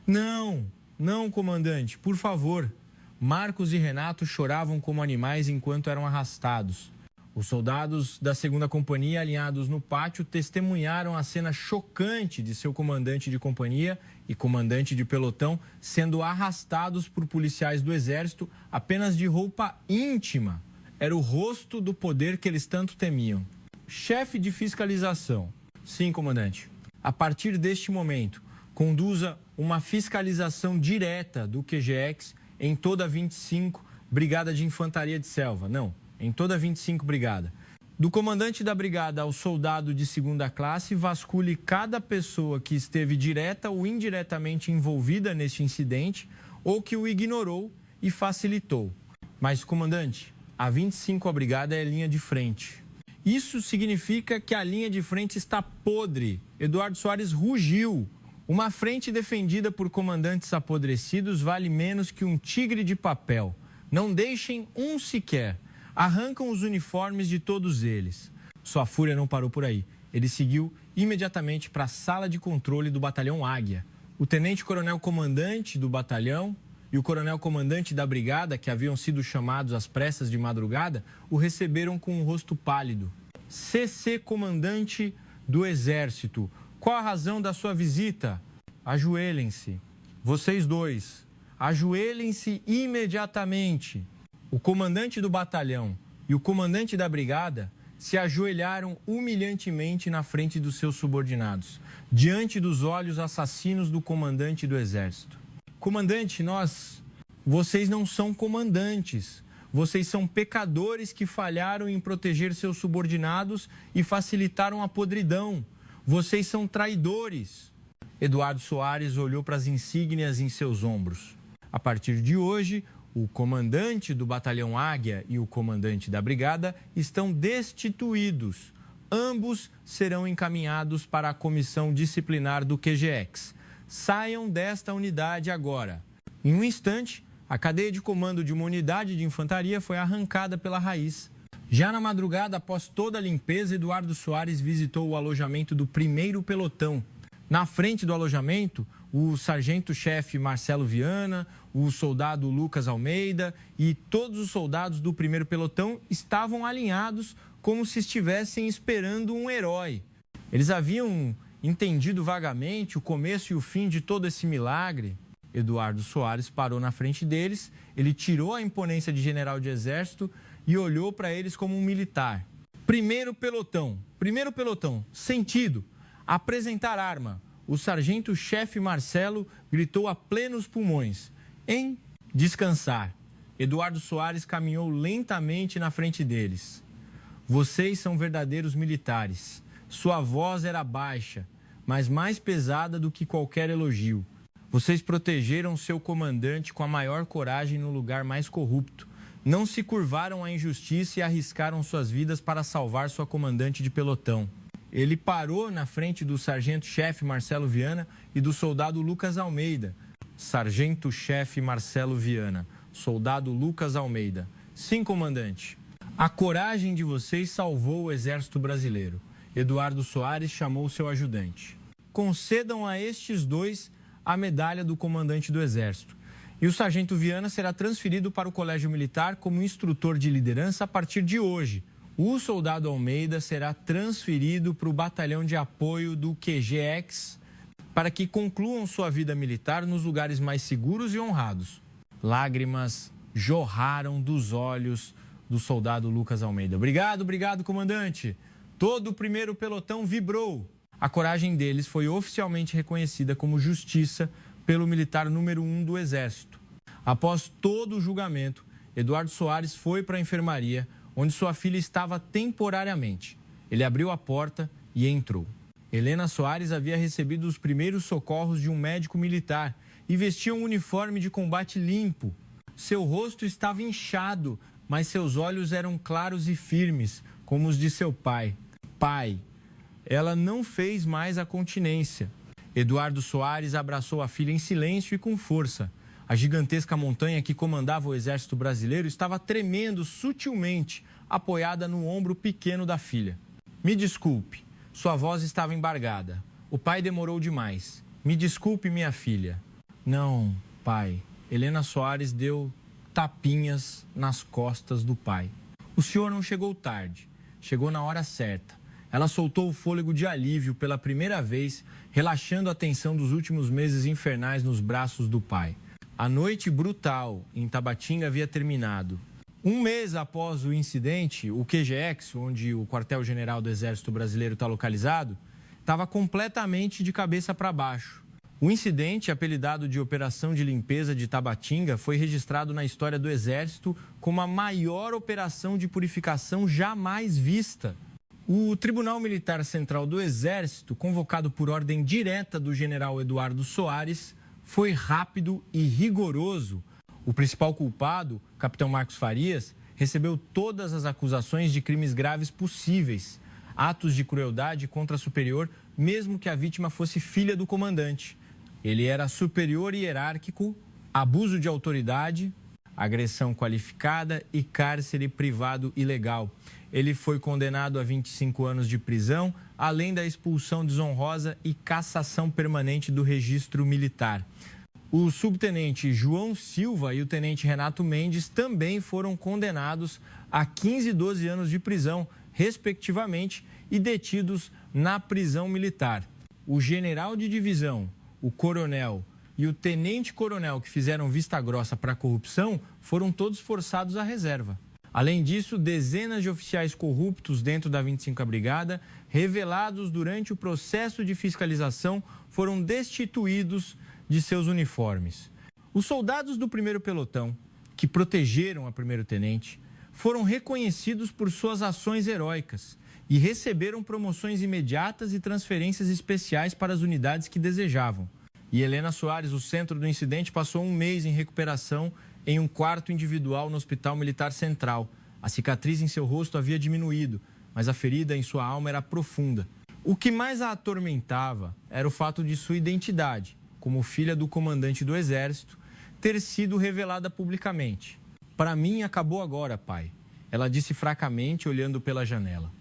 Não, comandante, por favor. Marcos e Renato choravam como animais enquanto eram arrastados. Os soldados da 2ª Companhia, alinhados no pátio, testemunharam a cena chocante de seu comandante de companhia e comandante de pelotão sendo arrastados por policiais do Exército apenas de roupa íntima. Era o rosto do poder que eles tanto temiam. Chefe de fiscalização. Sim, comandante. A partir deste momento, conduza uma fiscalização direta do QGEX em toda a 25 Brigada de Infantaria de Selva. Não, em toda a 25 Brigada. Do comandante da brigada ao soldado de 2ª classe, vasculhe cada pessoa que esteve direta ou indiretamente envolvida neste incidente ou que o ignorou e facilitou. Mas, comandante, a 25 Brigada é linha de frente. Isso significa que a linha de frente está podre. Eduardo Soares rugiu. Uma frente defendida por comandantes apodrecidos vale menos que um tigre de papel. Não deixem um sequer. Arrancam os uniformes de todos eles. Sua fúria não parou por aí. Ele seguiu imediatamente para a sala de controle do batalhão Águia. O tenente-coronel comandante do batalhão e o coronel-comandante da brigada, que haviam sido chamados às pressas de madrugada, o receberam com um rosto pálido. CC comandante do Exército, qual a razão da sua visita? Ajoelhem-se. Vocês 2, ajoelhem-se imediatamente. O comandante do batalhão e o comandante da brigada se ajoelharam humilhantemente na frente dos seus subordinados, diante dos olhos assassinos do comandante do Exército. Comandante, vocês não são comandantes. Vocês são pecadores que falharam em proteger seus subordinados e facilitaram a podridão. Vocês são traidores. Eduardo Soares olhou para as insígnias em seus ombros. A partir de hoje, o comandante do batalhão Águia e o comandante da brigada estão destituídos. Ambos serão encaminhados para a comissão disciplinar do QGEX. Saiam desta unidade agora. Em um instante, a cadeia de comando de uma unidade de infantaria foi arrancada pela raiz. Já na madrugada, após toda a limpeza, Eduardo Soares visitou o alojamento do primeiro pelotão. Na frente do alojamento, o sargento-chefe Marcelo Viana, o soldado Lucas Almeida e todos os soldados do primeiro pelotão estavam alinhados como se estivessem esperando um herói. Eles haviam entendido vagamente o começo e o fim de todo esse milagre. Eduardo Soares parou na frente deles, ele tirou a imponência de general de exército e olhou para eles como um militar. Primeiro pelotão, sentido, apresentar arma. O sargento-chefe Marcelo gritou a plenos pulmões. Em descansar. Eduardo Soares caminhou lentamente na frente deles. Vocês são verdadeiros militares. Sua voz era baixa, mas mais pesada do que qualquer elogio. Vocês protegeram seu comandante com a maior coragem no lugar mais corrupto. Não se curvaram à injustiça e arriscaram suas vidas para salvar sua comandante de pelotão. Ele parou na frente do sargento-chefe Marcelo Viana e do soldado Lucas Almeida. Sargento-chefe Marcelo Viana, soldado Lucas Almeida. Sim, comandante. A coragem de vocês salvou o exército brasileiro. Eduardo Soares chamou seu ajudante. Concedam a estes dois a medalha do comandante do exército. E o sargento Viana será transferido para o Colégio Militar como instrutor de liderança a partir de hoje. O soldado Almeida será transferido para o batalhão de apoio do QGX para que concluam sua vida militar nos lugares mais seguros e honrados. Lágrimas jorraram dos olhos do soldado Lucas Almeida. Obrigado, comandante. Todo o primeiro pelotão vibrou. A coragem deles foi oficialmente reconhecida como justiça pelo militar número 1 do Exército. Após todo o julgamento, Eduardo Soares foi para a enfermaria, onde sua filha estava temporariamente. Ele abriu a porta e entrou. Helena Soares havia recebido os primeiros socorros de um médico militar e vestia um uniforme de combate limpo. Seu rosto estava inchado, mas seus olhos eram claros e firmes, como os de seu pai. Pai. Ela não fez mais a continência. Eduardo Soares abraçou a filha em silêncio e com força. A gigantesca montanha que comandava o exército brasileiro estava tremendo sutilmente, apoiada no ombro pequeno da filha. Me desculpe, sua voz estava embargada. O pai demorou demais. Me desculpe, minha filha. Não, pai. Helena Soares deu tapinhas nas costas do pai. O senhor não chegou tarde. Chegou na hora certa. Ela soltou o fôlego de alívio pela primeira vez, relaxando a tensão dos últimos meses infernais nos braços do pai. A noite brutal em Tabatinga havia terminado. Um mês após o incidente, o QGX, onde o quartel-general do Exército Brasileiro está localizado, estava completamente de cabeça para baixo. O incidente, apelidado de Operação de Limpeza de Tabatinga, foi registrado na história do Exército como a maior operação de purificação jamais vista. O Tribunal Militar Central do Exército, convocado por ordem direta do general Eduardo Soares, foi rápido e rigoroso. O principal culpado, capitão Marcos Farias, recebeu todas as acusações de crimes graves possíveis, atos de crueldade contra a superior, mesmo que a vítima fosse filha do comandante. Ele era superior hierárquico, abuso de autoridade, agressão qualificada e cárcere privado ilegal. Ele foi condenado a 25 anos de prisão, além da expulsão desonrosa e cassação permanente do registro militar. O subtenente João Silva e o tenente Renato Mendes também foram condenados a 15 e 12 anos de prisão, respectivamente, e detidos na prisão militar. O general de divisão, o coronel e o tenente-coronel que fizeram vista grossa para a corrupção foram todos forçados à reserva. Além disso, dezenas de oficiais corruptos dentro da 25ª Brigada, revelados durante o processo de fiscalização, foram destituídos de seus uniformes. Os soldados do primeiro pelotão, que protegeram a primeiro-tenente, foram reconhecidos por suas ações heróicas e receberam promoções imediatas e transferências especiais para as unidades que desejavam. E Helena Soares, o centro do incidente, passou um mês em recuperação em um quarto individual no Hospital Militar Central. A cicatriz em seu rosto havia diminuído, mas a ferida em sua alma era profunda. O que mais a atormentava era o fato de sua identidade, como filha do comandante do Exército, ter sido revelada publicamente. Para mim, acabou agora, pai. Ela disse fracamente, olhando pela janela.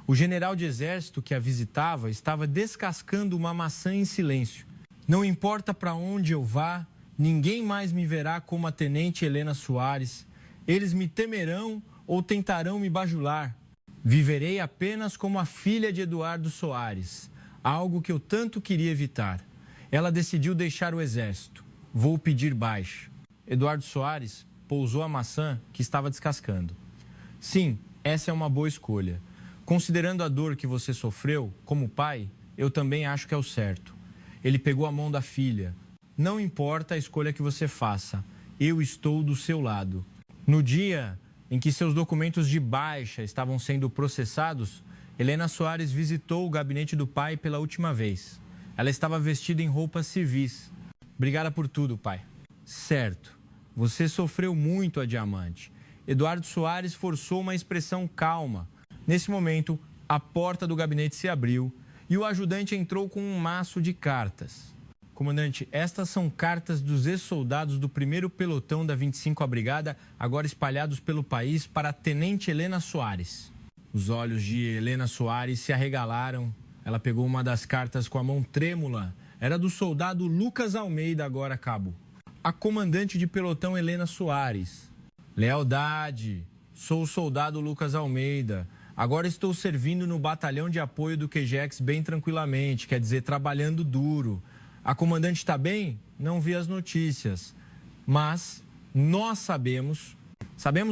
O general de exército que a visitava estava descascando uma maçã em silêncio. Não importa para onde eu vá, ninguém mais me verá como a tenente Helena Soares. Eles me temerão ou tentarão me bajular. Viverei apenas como a filha de Eduardo Soares, algo que eu tanto queria evitar. Ela decidiu deixar o exército. Vou pedir baixa. Eduardo Soares pousou a maçã que estava descascando. Sim, essa é uma boa escolha. Considerando a dor que você sofreu, como pai, eu também acho que é o certo. Ele pegou a mão da filha. Não importa a escolha que você faça, eu estou do seu lado. No dia em que seus documentos de baixa estavam sendo processados, Helena Soares visitou o gabinete do pai pela última vez. Ela estava vestida em roupas civis. Obrigada por tudo, pai. Certo, você sofreu muito a Diamante. Eduardo Soares forçou uma expressão calma. Nesse momento, a porta do gabinete se abriu e o ajudante entrou com um maço de cartas. Comandante, estas são cartas dos ex-soldados do 1º pelotão da 25ª Brigada, agora espalhados pelo país, para a tenente Helena Soares. Os olhos de Helena Soares se arregalaram. Ela pegou uma das cartas com a mão trêmula. Era do soldado Lucas Almeida, agora cabo. A comandante de pelotão Helena Soares. Lealdade. Sou o soldado Lucas Almeida. Agora estou servindo no batalhão de apoio do QGX bem tranquilamente, quer dizer, trabalhando duro. A comandante está bem? Não vi as notícias. Mas nós sabemos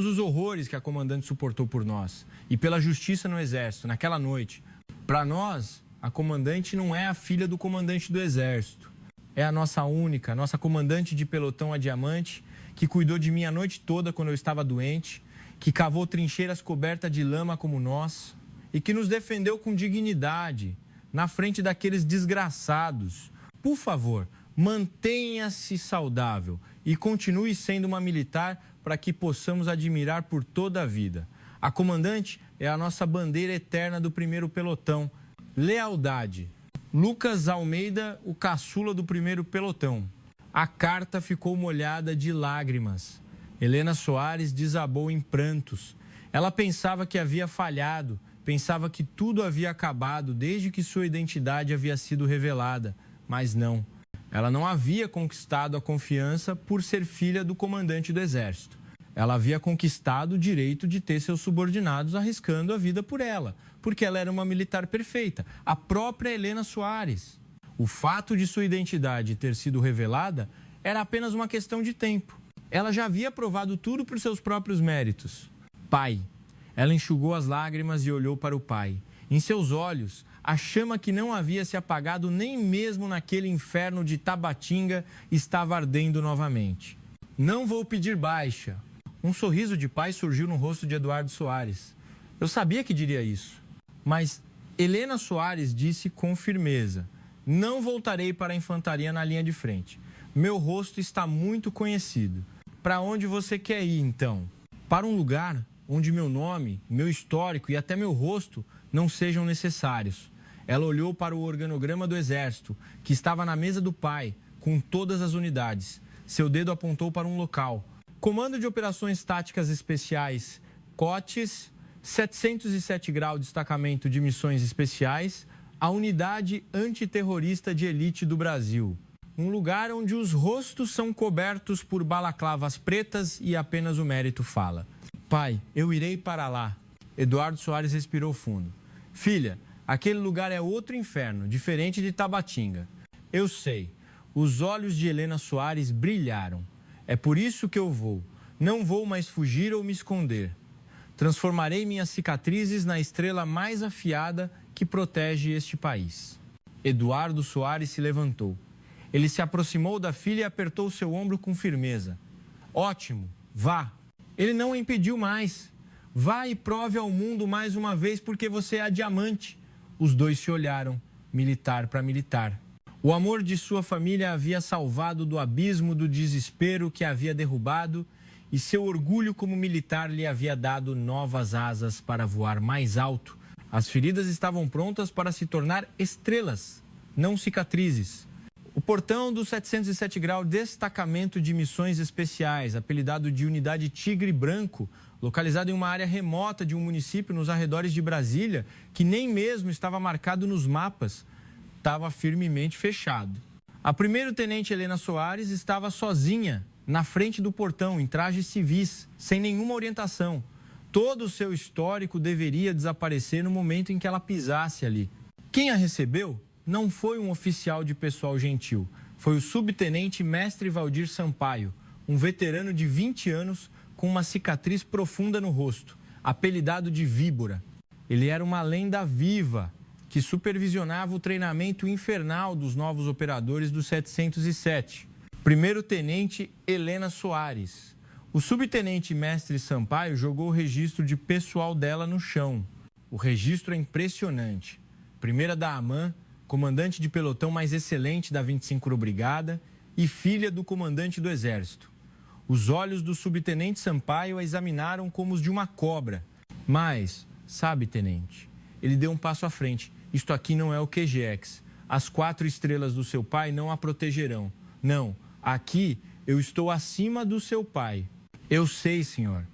os horrores que a comandante suportou por nós e pela justiça no Exército, naquela noite. Para nós, a comandante não é a filha do comandante do Exército. É a nossa única, nossa comandante de pelotão a Diamante, que cuidou de mim a noite toda quando eu estava doente, que cavou trincheiras cobertas de lama como nós e que nos defendeu com dignidade na frente daqueles desgraçados. Por favor, mantenha-se saudável e continue sendo uma militar para que possamos admirar por toda a vida. A comandante é a nossa bandeira eterna do 1º pelotão. Lealdade. Lucas Almeida, o caçula do 1º pelotão. A carta ficou molhada de lágrimas. Helena Soares desabou em prantos. Ela pensava que havia falhado, pensava que tudo havia acabado desde que sua identidade havia sido revelada. Mas não. Ela não havia conquistado a confiança por ser filha do comandante do Exército. Ela havia conquistado o direito de ter seus subordinados arriscando a vida por ela, porque ela era uma militar perfeita, a própria Helena Soares. O fato de sua identidade ter sido revelada era apenas uma questão de tempo. Ela já havia provado tudo por seus próprios méritos. Pai. Ela enxugou as lágrimas e olhou para o pai. Em seus olhos, a chama que não havia se apagado nem mesmo naquele inferno de Tabatinga estava ardendo novamente. Não vou pedir baixa. Um sorriso de pai surgiu no rosto de Eduardo Soares. Eu sabia que diria isso. Mas Helena Soares disse com firmeza: não voltarei para a infantaria na linha de frente. Meu rosto está muito conhecido. Para onde você quer ir, então? Para um lugar onde meu nome, meu histórico e até meu rosto não sejam necessários. Ela olhou para o organograma do Exército, que estava na mesa do pai, com todas as unidades. Seu dedo apontou para um local. Comando de Operações Táticas Especiais, COTES, 707 Grau Destacamento de Missões Especiais, a Unidade Antiterrorista de Elite do Brasil. Um lugar onde os rostos são cobertos por balaclavas pretas e apenas o mérito fala. Pai, eu irei para lá. Eduardo Soares respirou fundo. Filha, aquele lugar é outro inferno, diferente de Tabatinga. Eu sei. Os olhos de Helena Soares brilharam. É por isso que eu vou. Não vou mais fugir ou me esconder. Transformarei minhas cicatrizes na estrela mais afiada que protege este país. Eduardo Soares se levantou. Ele se aproximou da filha e apertou seu ombro com firmeza. Ótimo, vá. Ele não o impediu mais. Vá e prove ao mundo mais uma vez porque você é a Diamante. Os dois se olharam, militar para militar. O amor de sua família havia salvado do abismo do desespero que havia derrubado e seu orgulho como militar lhe havia dado novas asas para voar mais alto. As feridas estavam prontas para se tornar estrelas, não cicatrizes. O portão do 707 Grau Destacamento de Missões Especiais, apelidado de Unidade Tigre Branco, localizado em uma área remota de um município nos arredores de Brasília, que nem mesmo estava marcado nos mapas, estava firmemente fechado. A primeiro-tenente Helena Soares estava sozinha na frente do portão, em trajes civis, sem nenhuma orientação. Todo o seu histórico deveria desaparecer no momento em que ela pisasse ali. Quem a recebeu não foi um oficial de pessoal gentil, foi o subtenente mestre Valdir Sampaio, um veterano de 20 anos com uma cicatriz profunda no rosto, apelidado de Víbora. Ele era uma lenda viva que supervisionava o treinamento infernal dos novos operadores do 707. Primeiro-tenente Helena Soares. O subtenente mestre Sampaio jogou o registro de pessoal dela no chão. O registro é impressionante. Primeira da AMAN, comandante de pelotão mais excelente da 25ª Brigada e filha do comandante do Exército. Os olhos do subtenente Sampaio a examinaram como os de uma cobra. Mas, sabe, tenente, ele deu um passo à frente. Isto aqui não é o QGX. As 4 estrelas do seu pai não a protegerão. Não, aqui eu estou acima do seu pai. Eu sei, senhor.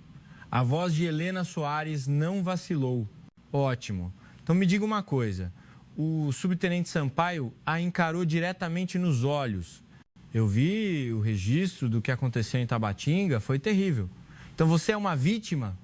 A voz de Helena Soares não vacilou. Ótimo. Então me diga uma coisa. O subtenente Sampaio a encarou diretamente nos olhos. Eu vi o registro do que aconteceu em Tabatinga, foi terrível. Então você é uma vítima?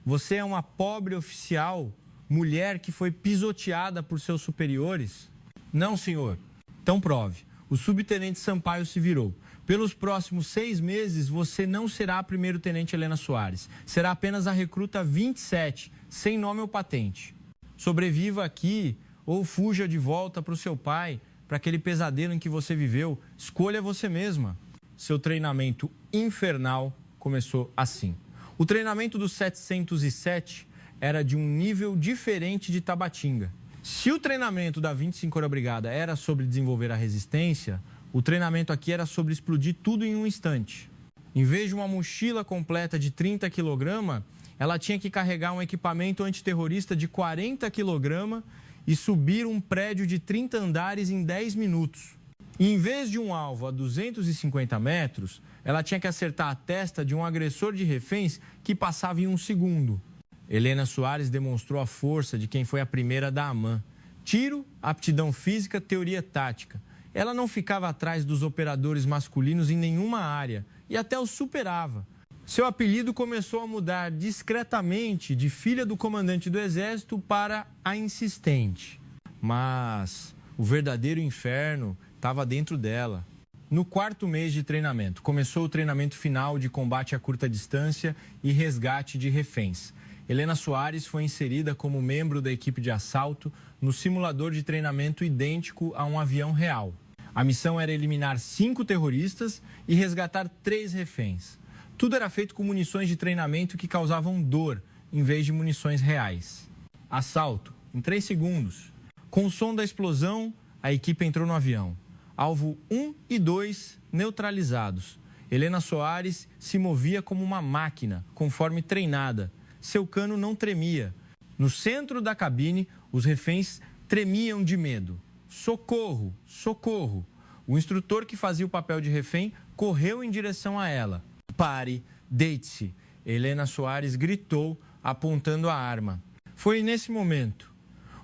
Você é uma pobre oficial, mulher que foi pisoteada por seus superiores? Não, senhor. Então prove. O subtenente Sampaio se virou. Pelos próximos 6 meses, você não será a primeiro-tenente Helena Soares. Será apenas a recruta 27, sem nome ou patente. Sobreviva aqui ou fuja de volta para o seu pai, para aquele pesadelo em que você viveu. Escolha você mesma. Seu treinamento infernal começou assim. O treinamento do 707 era de um nível diferente de Tabatinga. Se o treinamento da 25ª Brigada era sobre desenvolver a resistência, o treinamento aqui era sobre explodir tudo em um instante. Em vez de uma mochila completa de 30 kg, ela tinha que carregar um equipamento antiterrorista de 40 kg e subir um prédio de 30 andares em 10 minutos. E em vez de um alvo a 250 metros, ela tinha que acertar a testa de um agressor de reféns que passava em 1 segundo. Helena Soares demonstrou a força de quem foi a primeira da AMAN. Tiro, aptidão física, teoria tática. Ela não ficava atrás dos operadores masculinos em nenhuma área e até os superava. Seu apelido começou a mudar discretamente de filha do comandante do Exército para a insistente. Mas o verdadeiro inferno estava dentro dela. No 4º mês de treinamento, começou o treinamento final de combate a curta distância e resgate de reféns. Helena Soares foi inserida como membro da equipe de assalto no simulador de treinamento idêntico a um avião real. A missão era eliminar 5 terroristas e resgatar 3 reféns. Tudo era feito com munições de treinamento que causavam dor, em vez de munições reais. Assalto, em 3 segundos. Com o som da explosão, a equipe entrou no avião. Alvo 1 e 2 neutralizados. Helena Soares se movia como uma máquina, conforme treinada. Seu cano não tremia. No centro da cabine, os reféns tremiam de medo. Socorro! Socorro! O instrutor que fazia o papel de refém correu em direção a ela. Pare, deite-se. Helena Soares gritou, apontando a arma. Foi nesse momento.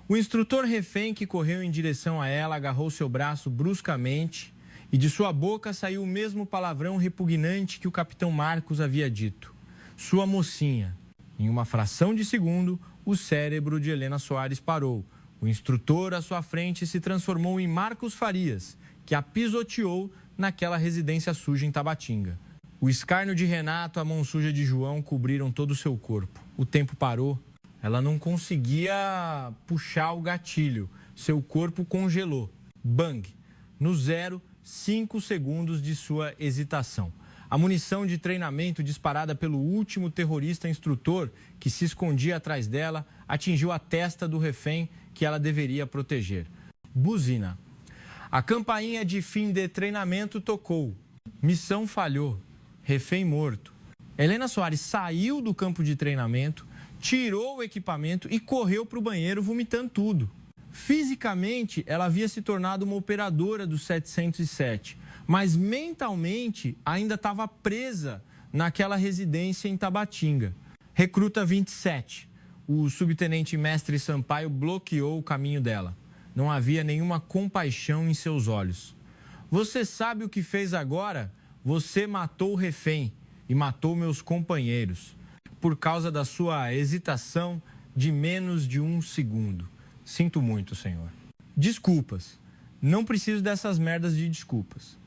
O instrutor refém que correu em direção a ela agarrou seu braço bruscamente e de sua boca saiu o mesmo palavrão repugnante que o capitão Marcos havia dito. Sua mocinha. Em uma fração de segundo, o cérebro de Helena Soares parou. O instrutor à sua frente se transformou em Marcos Farias, que a pisoteou naquela residência suja em Tabatinga. O escárnio de Renato, a mão suja de João cobriram todo o seu corpo. O tempo parou. Ela não conseguia puxar o gatilho. Seu corpo congelou. Bang! No 0, 5 segundos de sua hesitação. A munição de treinamento disparada pelo último terrorista instrutor, que se escondia atrás dela, atingiu a testa do refém que ela deveria proteger. Buzina. A campainha de fim de treinamento tocou. Missão falhou. Refém morto. Helena Soares saiu do campo de treinamento, tirou o equipamento e correu para o banheiro vomitando tudo. Fisicamente, ela havia se tornado uma operadora do 707, mas mentalmente ainda estava presa naquela residência em Tabatinga. Recruta 27. O subtenente mestre Sampaio bloqueou o caminho dela. Não havia nenhuma compaixão em seus olhos. Você sabe o que fez agora? Você matou o refém e matou meus companheiros por causa da sua hesitação de menos de 1 segundo. Sinto muito, senhor. Desculpas. Não preciso dessas merdas de desculpas.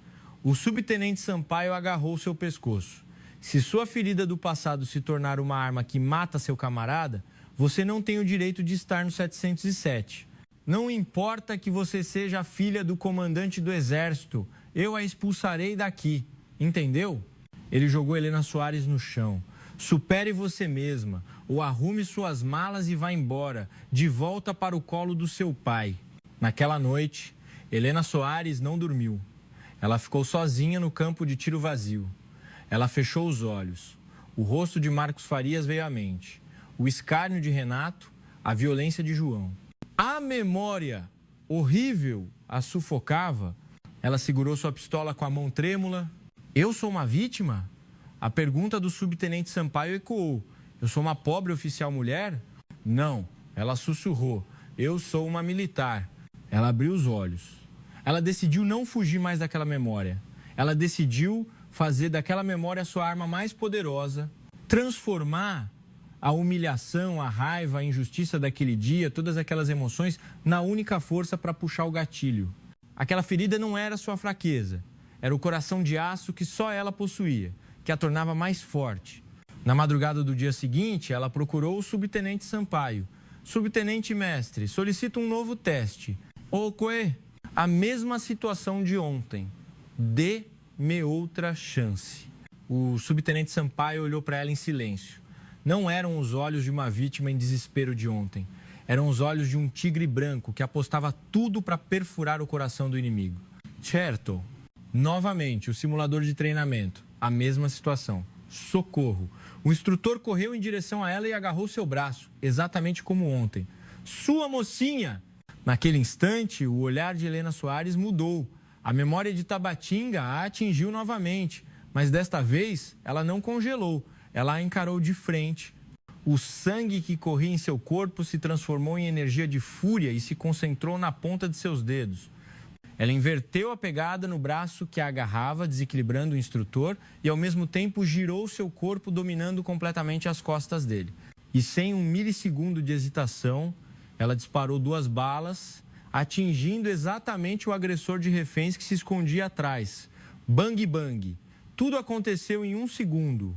O subtenente Sampaio agarrou seu pescoço. Se sua ferida do passado se tornar uma arma que mata seu camarada, você não tem o direito de estar no 707. Não importa que você seja a filha do comandante do exército, eu a expulsarei daqui. Entendeu? Ele jogou Helena Soares no chão. Supere você mesma, ou arrume suas malas e vá embora, de volta para o colo do seu pai. Naquela noite, Helena Soares não dormiu. Ela ficou sozinha no campo de tiro vazio. Ela fechou os olhos. O rosto de Marcos Farias veio à mente. O escárnio de Renato, a violência de João. A memória horrível a sufocava. Ela segurou sua pistola com a mão trêmula. Eu sou uma vítima? A pergunta do subtenente Sampaio ecoou. Eu sou uma pobre oficial mulher? Não. Ela sussurrou. Eu sou uma militar. Ela abriu os olhos. Ela decidiu não fugir mais daquela memória. Ela decidiu fazer daquela memória a sua arma mais poderosa, transformar a humilhação, a raiva, a injustiça daquele dia, todas aquelas emoções, na única força para puxar o gatilho. Aquela ferida não era sua fraqueza, era o coração de aço que só ela possuía, que a tornava mais forte. Na madrugada do dia seguinte, ela procurou o subtenente Sampaio. Subtenente mestre, solicito um novo teste. Ocoê, a mesma situação de ontem. Dê-me outra chance. O subtenente Sampaio olhou para ela em silêncio. Não eram os olhos de uma vítima em desespero de ontem. Eram os olhos de um tigre branco que apostava tudo para perfurar o coração do inimigo. Certo. Novamente, o simulador de treinamento. A mesma situação. Socorro. O instrutor correu em direção a ela e agarrou seu braço, exatamente como ontem. Sua mocinha! Naquele instante, o olhar de Helena Soares mudou. A memória de Tabatinga a atingiu novamente, mas desta vez ela não congelou. Ela a encarou de frente. O sangue que corria em seu corpo se transformou em energia de fúria e se concentrou na ponta de seus dedos. Ela inverteu a pegada no braço que a agarrava, desequilibrando o instrutor, e ao mesmo tempo girou seu corpo, dominando completamente as costas dele. E sem 1 milissegundo de hesitação, ela disparou 2 balas, atingindo exatamente o agressor de reféns que se escondia atrás. Bang, bang. Tudo aconteceu em 1 segundo.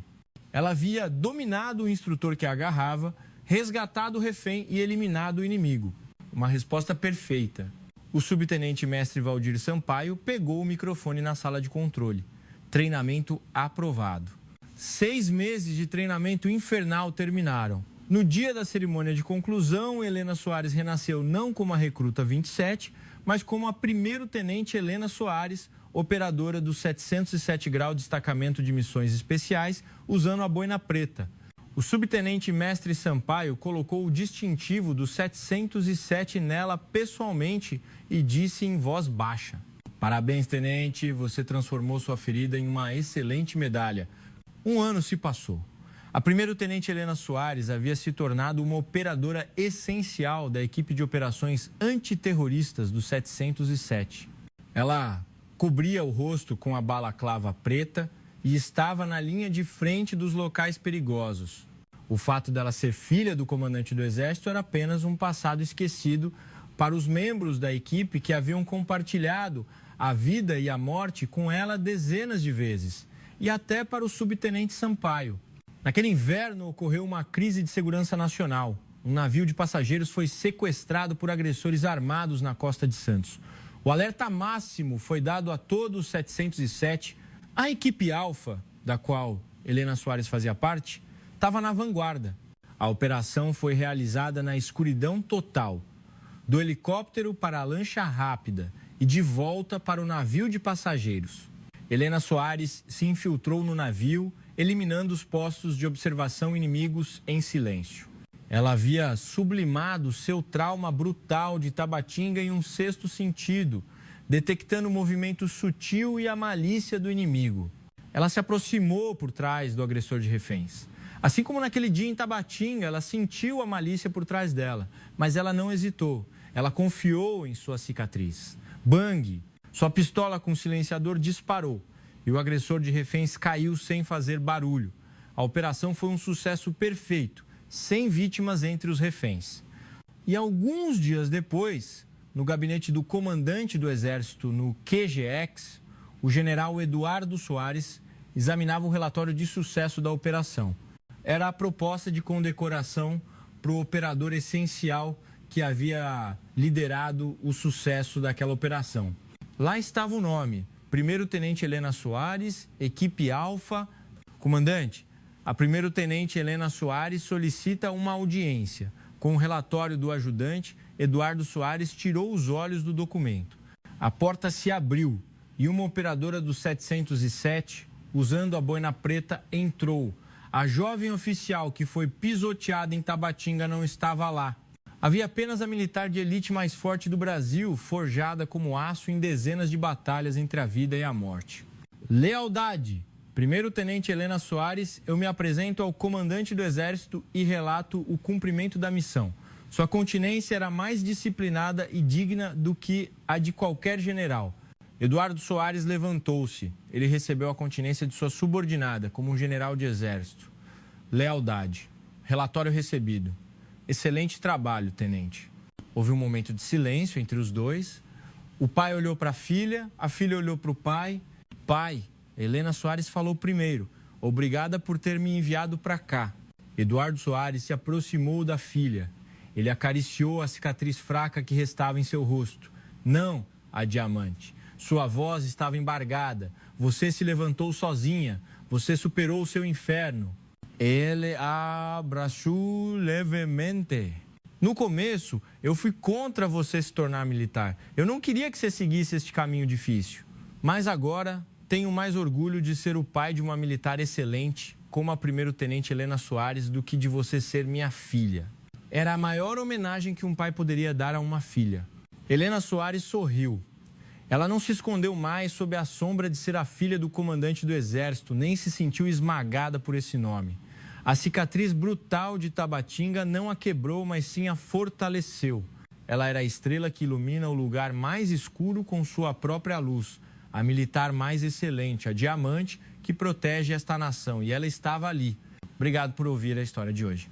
Ela havia dominado o instrutor que a agarrava, resgatado o refém e eliminado o inimigo. Uma resposta perfeita. O subtenente mestre Valdir Sampaio pegou o microfone na sala de controle. Treinamento aprovado. 6 meses de treinamento infernal terminaram. No dia da cerimônia de conclusão, Helena Soares renasceu não como a recruta 27, mas como a primeiro-tenente Helena Soares, operadora do 707 Grau Destacamento de Missões Especiais, usando a boina preta. O subtenente mestre Sampaio colocou o distintivo do 707 nela pessoalmente e disse em voz baixa: Parabéns, tenente, você transformou sua ferida em uma excelente medalha. 1 ano se passou. A primeiro-tenente Helena Soares havia se tornado uma operadora essencial da equipe de operações antiterroristas do 707. Ela cobria o rosto com a balaclava preta e estava na linha de frente dos locais perigosos. O fato dela ser filha do comandante do Exército era apenas um passado esquecido para os membros da equipe que haviam compartilhado a vida e a morte com ela dezenas de vezes, e até para o subtenente Sampaio. Naquele inverno ocorreu uma crise de segurança nacional. Um navio de passageiros foi sequestrado por agressores armados na costa de Santos. O alerta máximo foi dado a todo o 707. A equipe Alfa, da qual Helena Soares fazia parte, estava na vanguarda. A operação foi realizada na escuridão total. Do helicóptero para a lancha rápida e de volta para o navio de passageiros. Helena Soares se infiltrou no navio, eliminando os postos de observação inimigos em silêncio. Ela havia sublimado seu trauma brutal de Tabatinga em um sexto sentido, detectando o movimento sutil e a malícia do inimigo. Ela se aproximou por trás do agressor de reféns. Assim como naquele dia em Tabatinga, ela sentiu a malícia por trás dela, mas ela não hesitou. Ela confiou em sua cicatriz. Bang! Sua pistola com silenciador disparou e o agressor de reféns caiu sem fazer barulho. A operação foi um sucesso perfeito, sem vítimas entre os reféns. E alguns dias depois, no gabinete do comandante do Exército, no QGX, o general Eduardo Soares examinava o relatório de sucesso da operação. Era a proposta de condecoração para o operador essencial que havia liderado o sucesso daquela operação. Lá estava o nome, Primeiro-Tenente Helena Soares, equipe Alfa. Comandante, a Primeiro-Tenente Helena Soares solicita uma audiência. Com o relatório do ajudante, Eduardo Soares tirou os olhos do documento. A porta se abriu e uma operadora do 707, usando a boina preta, entrou. A jovem oficial que foi pisoteada em Tabatinga não estava lá. Havia apenas a militar de elite mais forte do Brasil, forjada como aço em dezenas de batalhas entre a vida e a morte. Lealdade! Primeiro-Tenente Helena Soares, eu me apresento ao comandante do Exército e relato o cumprimento da missão. Sua continência era mais disciplinada e digna do que a de qualquer general. Eduardo Soares levantou-se. Ele recebeu a continência de sua subordinada, como um general de exército. Lealdade. Relatório recebido. Excelente trabalho, tenente. Houve um momento de silêncio entre os dois. O pai olhou para a filha olhou para o pai. Pai, Helena Soares falou primeiro. Obrigada por ter me enviado para cá. Eduardo Soares se aproximou da filha. Ele acariciou a cicatriz fraca que restava em seu rosto. Não, a diamante. Sua voz estava embargada. Você se levantou sozinha. Você superou o seu inferno. Ele abraçou levemente. No começo, eu fui contra você se tornar militar. Eu não queria que você seguisse este caminho difícil. Mas agora, tenho mais orgulho de ser o pai de uma militar excelente, como a Primeiro-Tenente Helena Soares, do que de você ser minha filha. Era a maior homenagem que um pai poderia dar a uma filha. Helena Soares sorriu. Ela não se escondeu mais sob a sombra de ser a filha do comandante do Exército, nem se sentiu esmagada por esse nome. A cicatriz brutal de Tabatinga não a quebrou, mas sim a fortaleceu. Ela era a estrela que ilumina o lugar mais escuro com sua própria luz, a militar mais excelente, a diamante que protege esta nação. E ela estava ali. Obrigado por ouvir a história de hoje.